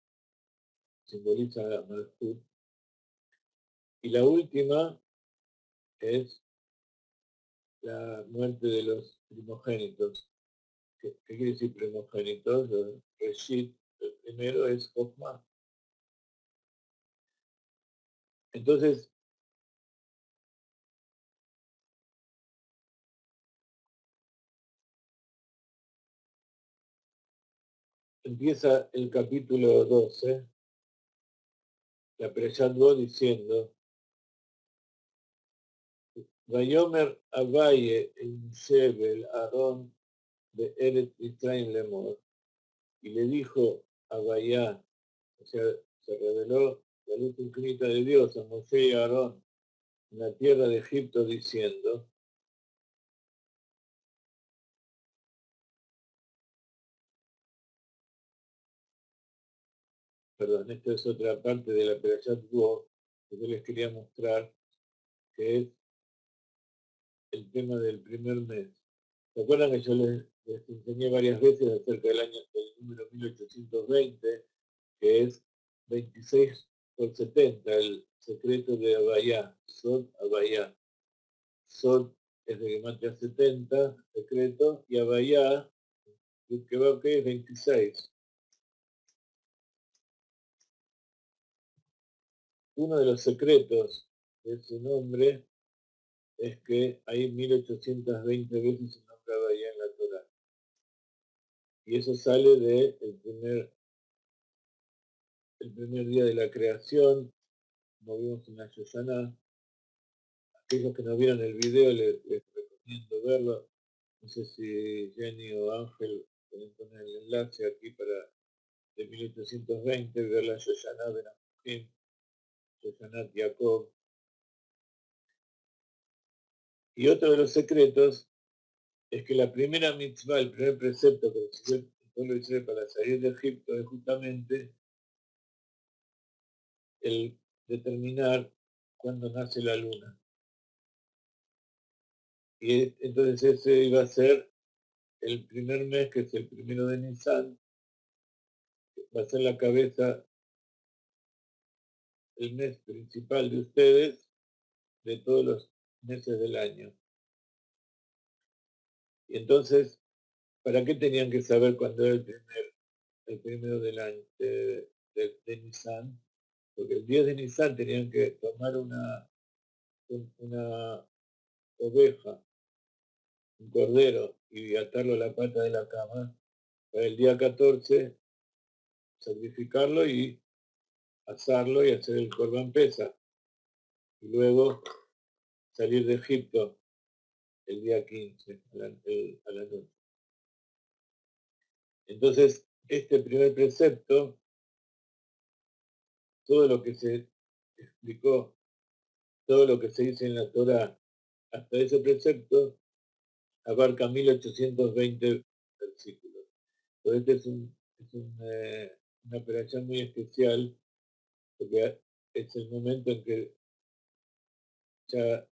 S1: simboliza la Malhut. Y la última es la muerte de los primogénitos. ¿Qué quiere decir primogénitos? Reshit, el primero es Jochma. Entonces, empieza el capítulo 12, la Perashat Bo diciendo, Vayomer Abaye el Shebel Aarón de Eret Mitzrayim Lemor, y le dijo a Bayá, o sea, se reveló la luz infinita de Dios a Moshe y a Aarón en la tierra de Egipto diciendo, perdón, esta es otra parte de la Perashat Bo que yo les quería mostrar, que es el tema del primer mes. ¿Se acuerdan que yo les enseñé varias veces acerca del número 1820, que es 26 por 70, el secreto de Abayá, Sod Abayá. Sod es de Gematria 70, secreto, y Abayá, que va que es 26. Uno de los secretos de ese nombre es que hay 1820 veces el nombre Abaya en la Torah. Y eso sale de el primer día de la creación, como vimos en la Yoshana. Aquellos que no vieron el video les recomiendo verlo. No sé si Jenny o Ángel pueden poner el enlace aquí para de 1820, ver la Yoshana de Nahuim, Yoshanat Jacob. Y otro de los secretos es que la primera mitzvah, el primer precepto que recibió el pueblo de Israel para salir de Egipto es justamente el determinar cuándo nace la luna. Y entonces ese iba a ser el primer mes, que es el primero de Nisan, va a ser la cabeza, el mes principal de ustedes, de todos los meses del año. Y entonces, ¿para qué tenían que saber cuándo era el primero del año de Nisan? Porque el 10 de Nisan tenían que tomar una oveja, un cordero, y atarlo a la pata de la cama, para el día 14 sacrificarlo y asarlo y hacer el Corban Pesa. Y luego salir de Egipto el día 15 a la noche. Entonces, este primer precepto, todo lo que se explicó, todo lo que se dice en la Torah, hasta ese precepto, abarca 1820 versículos. Entonces, una operación muy especial, porque es el momento en que ya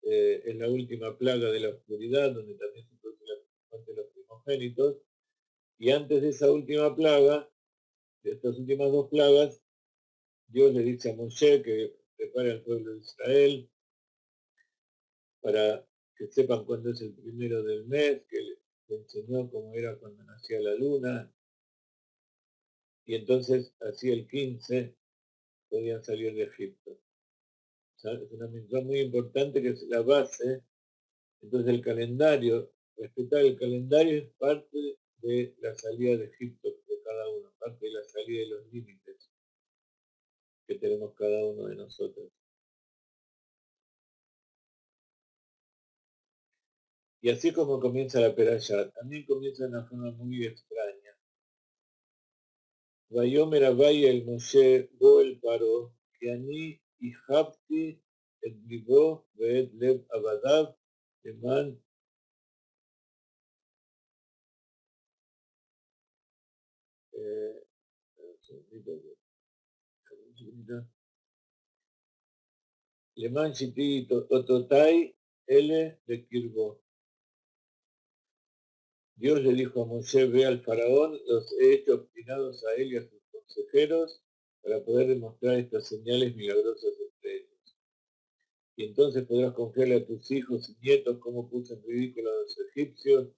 S1: es la última plaga de la oscuridad, donde también se produce la muerte de los primogénitos, y antes de esa última plaga, de estas últimas dos plagas, Dios le dice a Moshe que prepare al pueblo de Israel para que sepan cuándo es el primero del mes, que le enseñó cómo era cuando nacía la luna, y entonces así el 15 podían salir de Egipto. O sea, es una mención muy importante que es la base. Entonces el calendario, respetar el calendario es parte de la salida de Egipto de cada uno, parte de la salida de los límites que tenemos cada uno de nosotros. Y así como comienza la perashá, también comienza de una forma muy extraña. Vayomer Abaye el Moshe bo el Paro, que ani hijabti et libo ve'et lev abadav leman leman shiti ototai ele de Kirbo. Dios le dijo a Moshe, ve al faraón, los he hecho obstinados a él y a sus consejeros para poder demostrar estas señales milagrosas entre ellos. Y entonces podrás confiarle a tus hijos y nietos cómo puse en ridículo a los egipcios,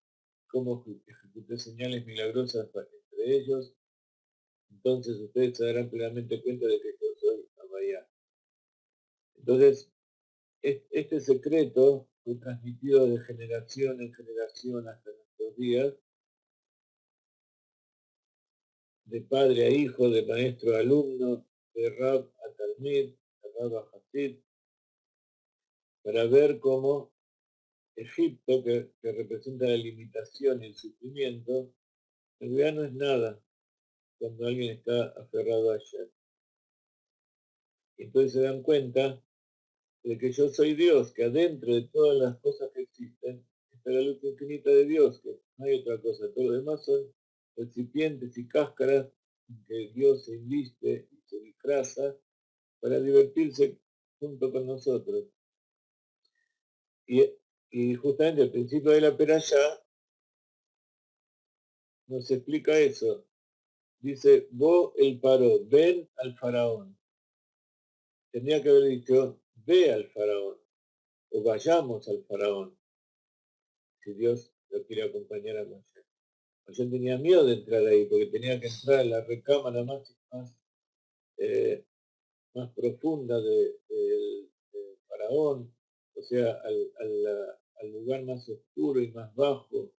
S1: cómo ejecuté señales milagrosas entre ellos. Entonces ustedes se darán plenamente cuenta de que yo soy Abayá. Entonces, este secreto fue transmitido de generación en generación hasta nuestros días, de padre a hijo, de maestro a alumno, de Rab a Talmid, de Rab a Hasid, para ver cómo Egipto, que representa la limitación y el sufrimiento, en realidad no es nada cuando alguien está aferrado a ayer. Entonces se dan cuenta de que yo soy Dios, que adentro de todas las cosas que existen está la luz infinita de Dios, que no hay otra cosa. Todo lo demás son recipientes y cáscaras en que Dios se inviste y se disfraza para divertirse junto con nosotros. Y justamente al principio de la perashá nos explica eso. Dice, vos el paro, ven al faraón. Tenía que haber dicho, ve al faraón, o vayamos al faraón, si Dios lo quiere acompañar a Moshe. Yo tenía miedo de entrar ahí, porque tenía que entrar a la recámara más profunda del faraón, o sea, al lugar más oscuro y más bajo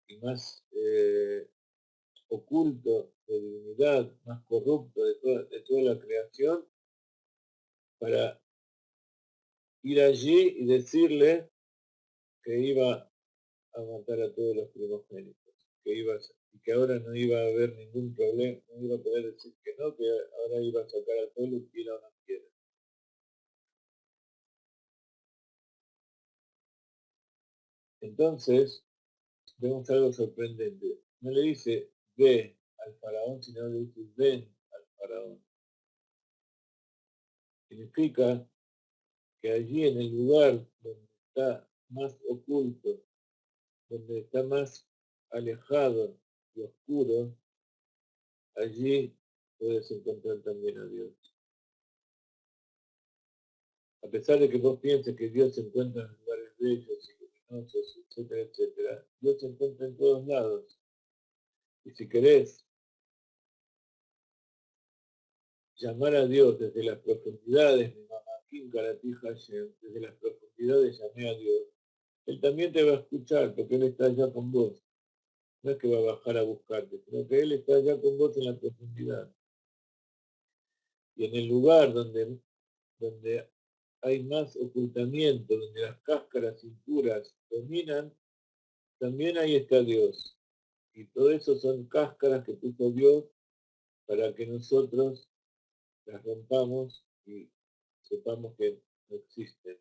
S1: y más oculto de divinidad, más corrupto de toda la creación, para ir allí y decirle que iba a matar a todos los primogénitos, y que ahora no iba a haber ningún problema, no iba a poder decir que no, que ahora iba a sacar a todos los que él no quiera. Entonces, vemos algo sorprendente. No le dice ve al faraón, sino le dice ven al faraón. Significa que allí en el lugar donde está más oculto, donde está más alejado y oscuro, allí puedes encontrar también a Dios. A pesar de que vos pienses que Dios se encuentra en lugares bellos y luminosos, etcétera, etcétera, Dios se encuentra en todos lados. Y si querés llamar a Dios desde las profundidades, mi mamá, Kim Karati Hashem, desde las profundidades llamé a Dios, Él también te va a escuchar porque Él está allá con vos. No es que va a bajar a buscarte, sino que Él está allá con vos en la profundidad. Y en el lugar donde hay más ocultamiento, donde las cáscaras impuras dominan, también ahí está Dios. Y todo eso son cáscaras que puso Dios para que nosotros las rompamos y sepamos que no existen.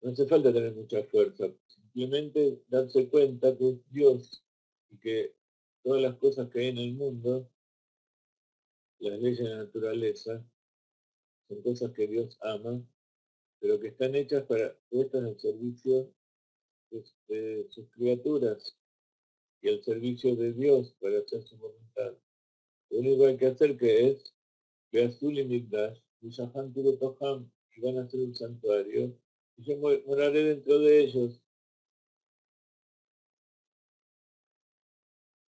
S1: No hace falta tener mucha fuerza, simplemente darse cuenta que es Dios y que todas las cosas que hay en el mundo, las leyes de la naturaleza, son cosas que Dios ama, pero que están hechas puestas al servicio de sus criaturas y al servicio de Dios para hacer su voluntad. Lo único que hay que hacer que es Beazul y Migdash, Vishahan Toham, y van a hacer un santuario, y yo moraré dentro de ellos.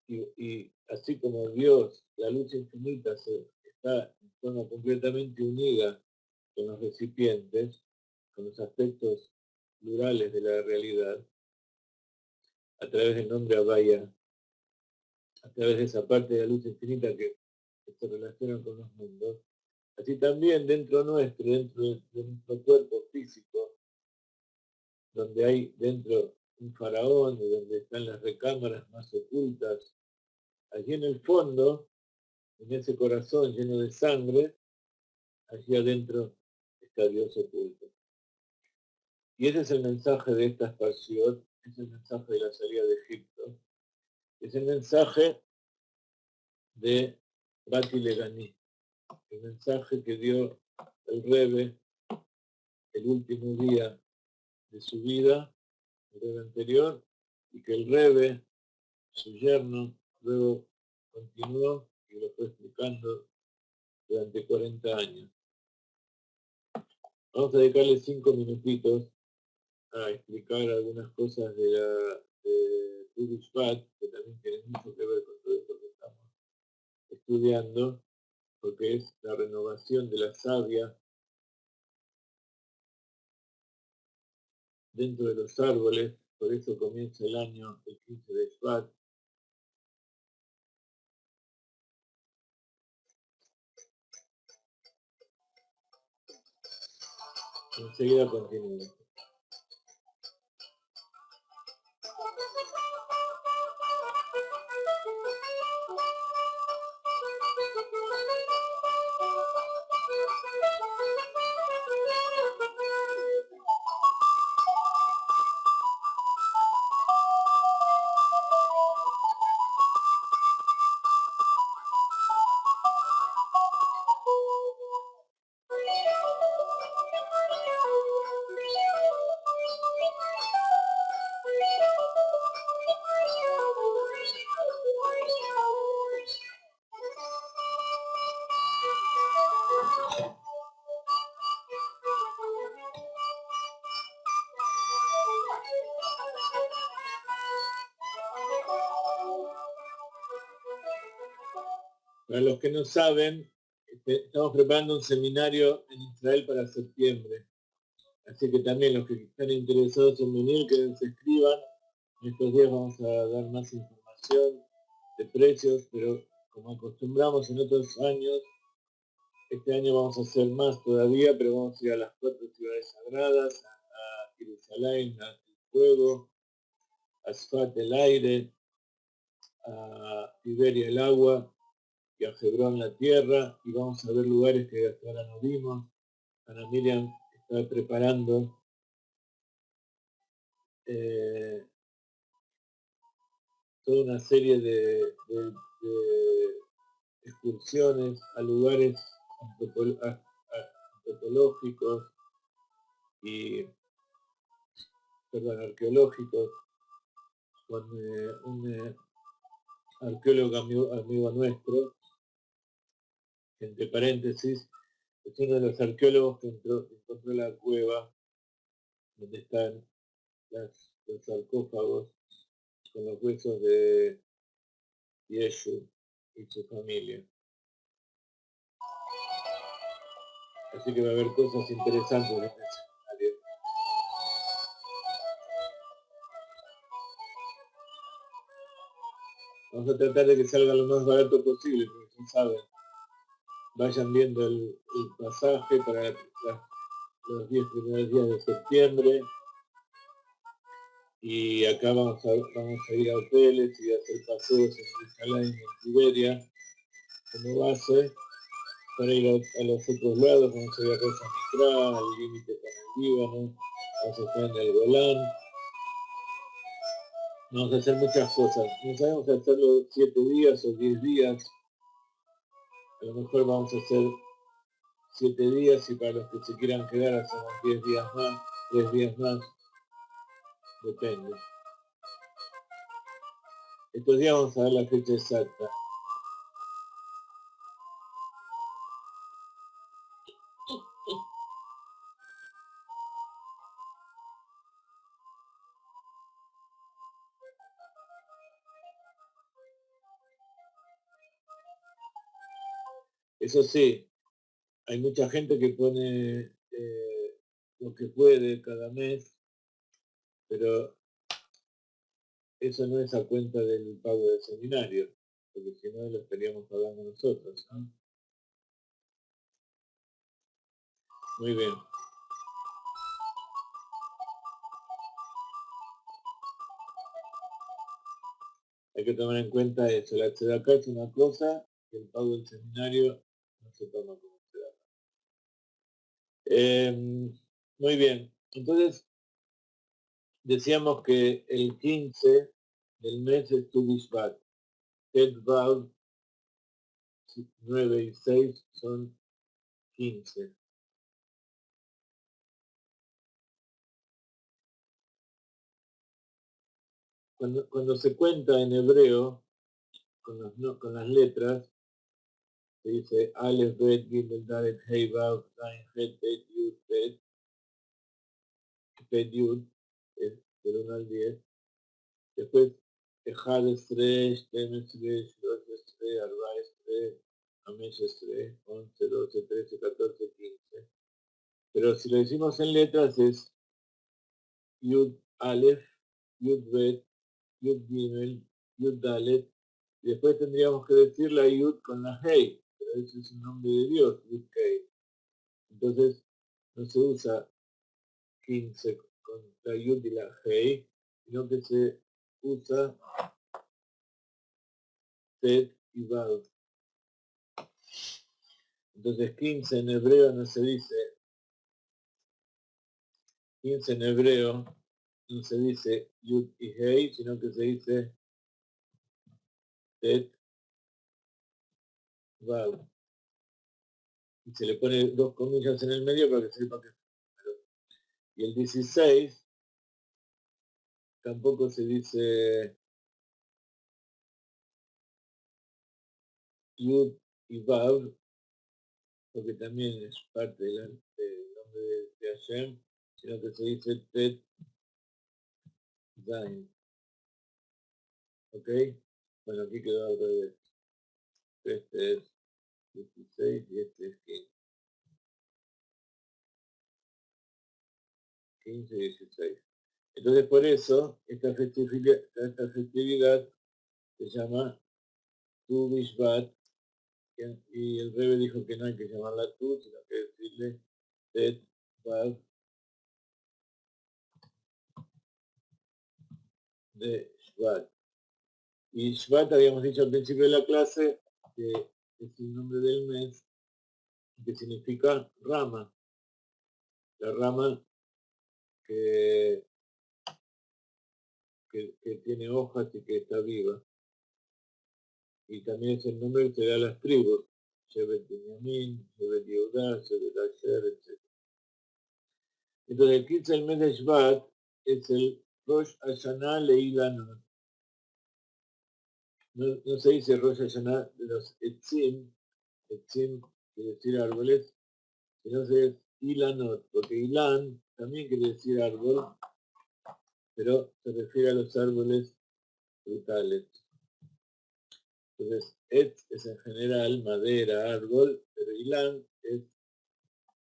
S1: Y así como Dios, la luz infinita, está en forma completamente unida con los recipientes, con los aspectos plurales de la realidad, a través del nombre Abaya, a través de esa parte de la luz infinita que se relaciona con los mundos, así también dentro nuestro, dentro de nuestro cuerpo físico, donde hay dentro un faraón y donde están las recámaras más ocultas, allí en el fondo, en ese corazón lleno de sangre, allí adentro está Dios oculto. Y ese es el mensaje de esta expansión, es el mensaje de la salida de Egipto, es el mensaje de Bati Leganí, el mensaje que dio el Rebbe el último día de su vida, el Rebbe anterior, y que el Rebbe, su yerno, luego continuó y lo fue explicando durante 40 años. Vamos a dedicarle 5 minutitos a explicar algunas cosas de Purushvat, que también tienen mucho que ver con todo esto que estamos estudiando, porque es la renovación de la savia dentro de los árboles, por eso comienza el año el 15 de Shvat. Enseguida continúo. Para los que no saben, estamos preparando un seminario en Israel para septiembre. Así que también los que están interesados en venir, que se inscriban. En estos días vamos a dar más información de precios, pero como acostumbramos en otros años, este año vamos a hacer más todavía, pero vamos a ir a las 4 ciudades sagradas, a Jerusalén, a El Fuego, a Sfat el aire, a Tiberia el agua y a Hebrón la tierra, y vamos a ver lugares que hasta ahora no vimos. Ana Miriam está preparando toda una serie de excursiones a lugares antropológicos y, arqueológicos, con un arqueólogo amigo nuestro, que entre paréntesis, es uno de los arqueólogos que encontró la cueva donde están los sarcófagos con los huesos de Yeshu y su familia. Así que va a haber cosas interesantes en este escenario. Vamos a tratar de que salga lo más barato posible, porque ya saben, vayan viendo el pasaje para los 10 primeros días de septiembre. Y acá vamos a ir a hoteles y a hacer paseos en Jerusalén, en Tiberia, como base, para ir a los otros lados. Vamos a ir a Rosa Mitra, al límite con el Líbano, vamos a estar en el Golán. Vamos a hacer muchas cosas. No sabemos hacerlo 7 días o 10 días. A lo mejor vamos a hacer 7 días y para los que se quieran quedar hacemos 10 días más, 3 días más. Depende. Estos días vamos a ver la fecha exacta. Eso sí, hay mucha gente que pone lo que puede cada mes, pero eso no es a cuenta del pago del seminario, porque si no lo estaríamos pagando nosotros, ¿no? Muy bien. Hay que tomar en cuenta eso. La tzedakah es una cosa, y el pago del seminario no se toma como tzedakah. Muy bien. Entonces, decíamos que el 15 del mes es Tu Bishvat. Tet Vav 9 y 6 son 15. Cuando se cuenta en hebreo, con las letras, se dice Aleph, Bet, Gimel, Dalet, Hei, Vav, Zain, Het, Bet, Yud, Bet, Bet, Yud, es del 1 al 10. Después, Ejad, Estre, Shtem, Estre, Shlosh, Estre, Arba, Estre, Amesh, Estre, 11, 12, 13, 14, 15. Pero si lo decimos en letras es Yud, Aleph, Yud, Bet, Yud Gimel, Yud Dalet, y después tendríamos que decir la Yud con la Hei, pero ese es un nombre de Dios, Yud Hei. Entonces no se usa 15 con la Yud y la Hei, sino que se usa Tet y Vav. Entonces 15 en hebreo no se dice, 15 en hebreo no se dice Yud y Hei, sino que se dice Tet, Vav. Y se le pone 2 comillas en el medio para que sepa que es número. Y el 16 tampoco se dice Yud y Vav, porque también es parte del nombre de Hashem, sino que se dice Tet Zain. ¿Ok? Bueno, aquí quedó al revés. Este es 16 y este es 15. 15 y 16. Entonces por eso esta festividad se llama Tu Bishvat, y el Rebbe dijo que no hay que llamarla Tu, sino que decirle Tet Vav de Shvat. Y Shvat habíamos dicho al principio de la clase que es el nombre del mes que significa rama, la rama que, que tiene hojas y que está viva. Y también es el nombre que se da a las tribus, Shevet Benjamín, Shevet Yehudá, Shevet Asher, etc. Entonces el 15 del mes de Shvat es el Rosh Hashanah Leilanot. No se dice Rosh Hashanah de los Etzim quiere decir árboles, sino se dice Ilanot, porque Ilan también quiere decir árbol, pero se refiere a los árboles frutales. Entonces, Etz es en general madera, árbol, pero Ilan es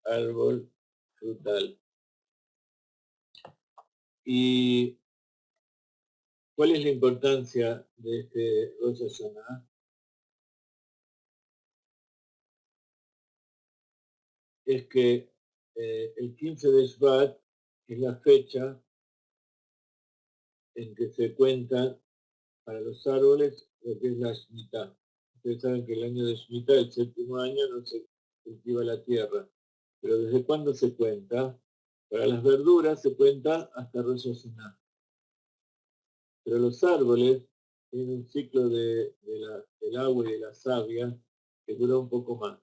S1: árbol frutal. ¿Y cuál es la importancia de este Rosh Hashanah? Es que el 15 de Shvat es la fecha en que se cuenta para los árboles lo que es la Shemitah. Ustedes saben que el año de Shemitah, el séptimo año, no se cultiva la tierra. Pero ¿desde cuándo se cuenta? Para las verduras se cuenta hasta Rosh Hashanah. Pero los árboles tienen un ciclo del agua y de la savia que dura un poco más.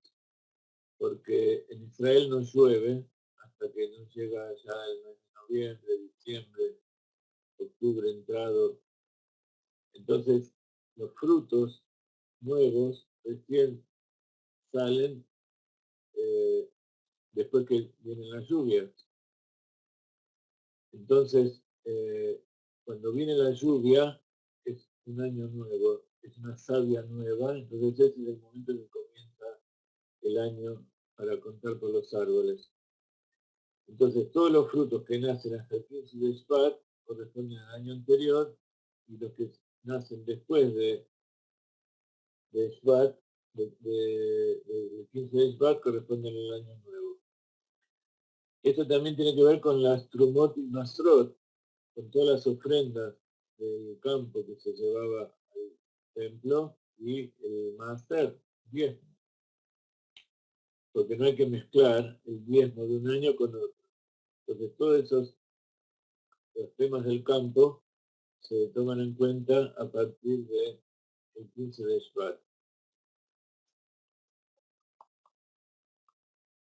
S1: Porque en Israel no llueve hasta que no llega ya el mes de noviembre, diciembre, octubre entrado. Entonces, los frutos nuevos recién salen después que vienen las lluvias. Entonces, cuando viene la lluvia, es un año nuevo, es una savia nueva, entonces ese es el momento en que comienza el año para contar por los árboles. Entonces, todos los frutos que nacen hasta el 15 de Shvat corresponden al año anterior, y los que nacen después de Shvat, del 15 de Shvat, corresponden al año nuevo. Esto también tiene que ver con las Trumot y Masrot, con todas las ofrendas del campo que se llevaba al templo y el Maaser, diezmo. Porque no hay que mezclar el diezmo de un año con otro. Entonces todos esos los temas del campo se toman en cuenta a partir del 15 de Shvat.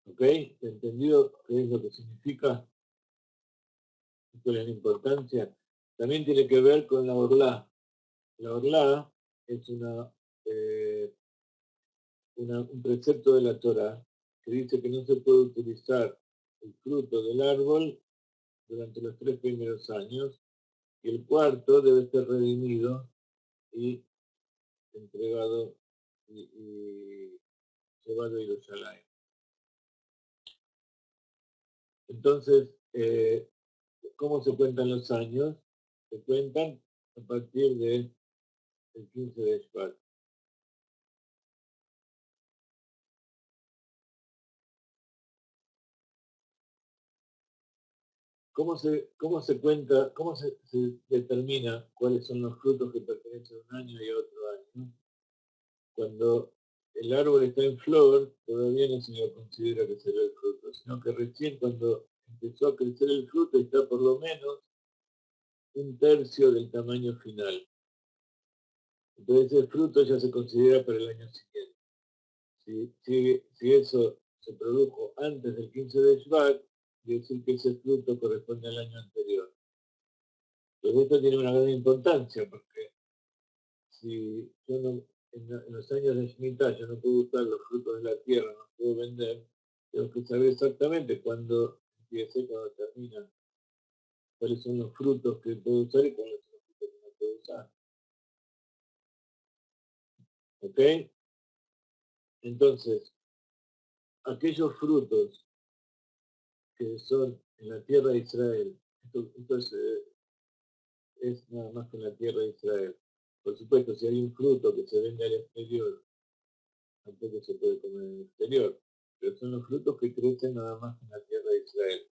S1: ¿Ok? ¿Entendido qué es lo que significa? ¿Cuál es la importancia? También tiene que ver con la orlá. La orlá es un precepto de la Torah que dice que no se puede utilizar el fruto del árbol durante los 3 primeros años, y el cuarto debe ser redimido y entregado y llevado a Jerusalén. Entonces, ¿cómo se cuentan los años? Se cuentan a partir del 15 de Shvat. ¿Cómo se cuenta, se determina cuáles son los frutos que pertenecen a un año y a otro año? Cuando el árbol está en flor, todavía no se lo considera que será el fruto, sino que recién cuando empezó a crecer el fruto está por lo menos un tercio del tamaño final. Entonces el fruto ya se considera para el año siguiente. Si eso se produjo antes del 15 de Shvat, quiere decir que ese fruto corresponde al año anterior. Pero esto tiene una gran importancia, porque si yo no, en los años de Shemitah yo no puedo usar los frutos de la tierra, no puedo vender, tengo que saber exactamente cuándo empieza y cuándo termina, cuáles son los frutos que puedo usar y cuáles son los frutos que no puedo usar. ¿Ok? Entonces, aquellos frutos que son en la tierra de Israel, esto es nada más que en la tierra de Israel. Por supuesto, si hay un fruto que se vende al exterior, tampoco se puede comer en el exterior, pero son los frutos que crecen nada más en la tierra de Israel.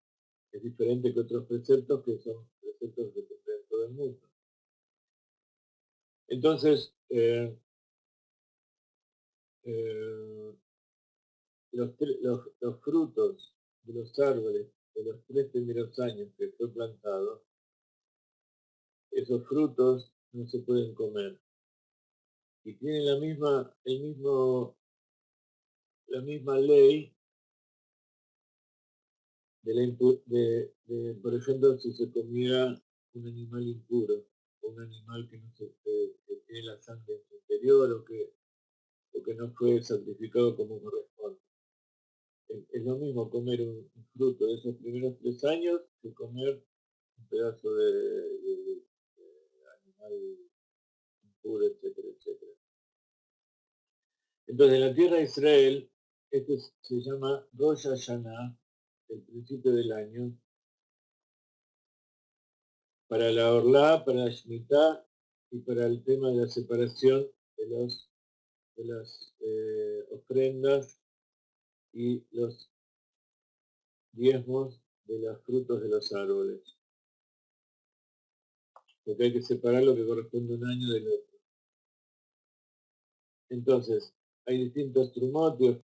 S1: Es diferente que otros preceptos que son preceptos que se en todo el mundo. Entonces, los frutos de los árboles de los 3 primeros años que fue plantado, esos frutos no se pueden comer. Y tienen la misma ley de, por ejemplo, si se comiera un animal impuro, o un animal que no que tiene la sangre en su interior, o que no fue sacrificado como corresponde. Es lo mismo comer un fruto de esos primeros 3 años que comer un pedazo de animal impuro, etcétera, etcétera. Entonces, en la tierra de Israel, esto se llama Rosh Hashanah, el principio del año, para la Orlá, para la Shemitah y para el tema de la separación de las ofrendas y los diezmos de los frutos de los árboles. Porque hay que separar lo que corresponde a un año del otro. Entonces, hay distintos trumotios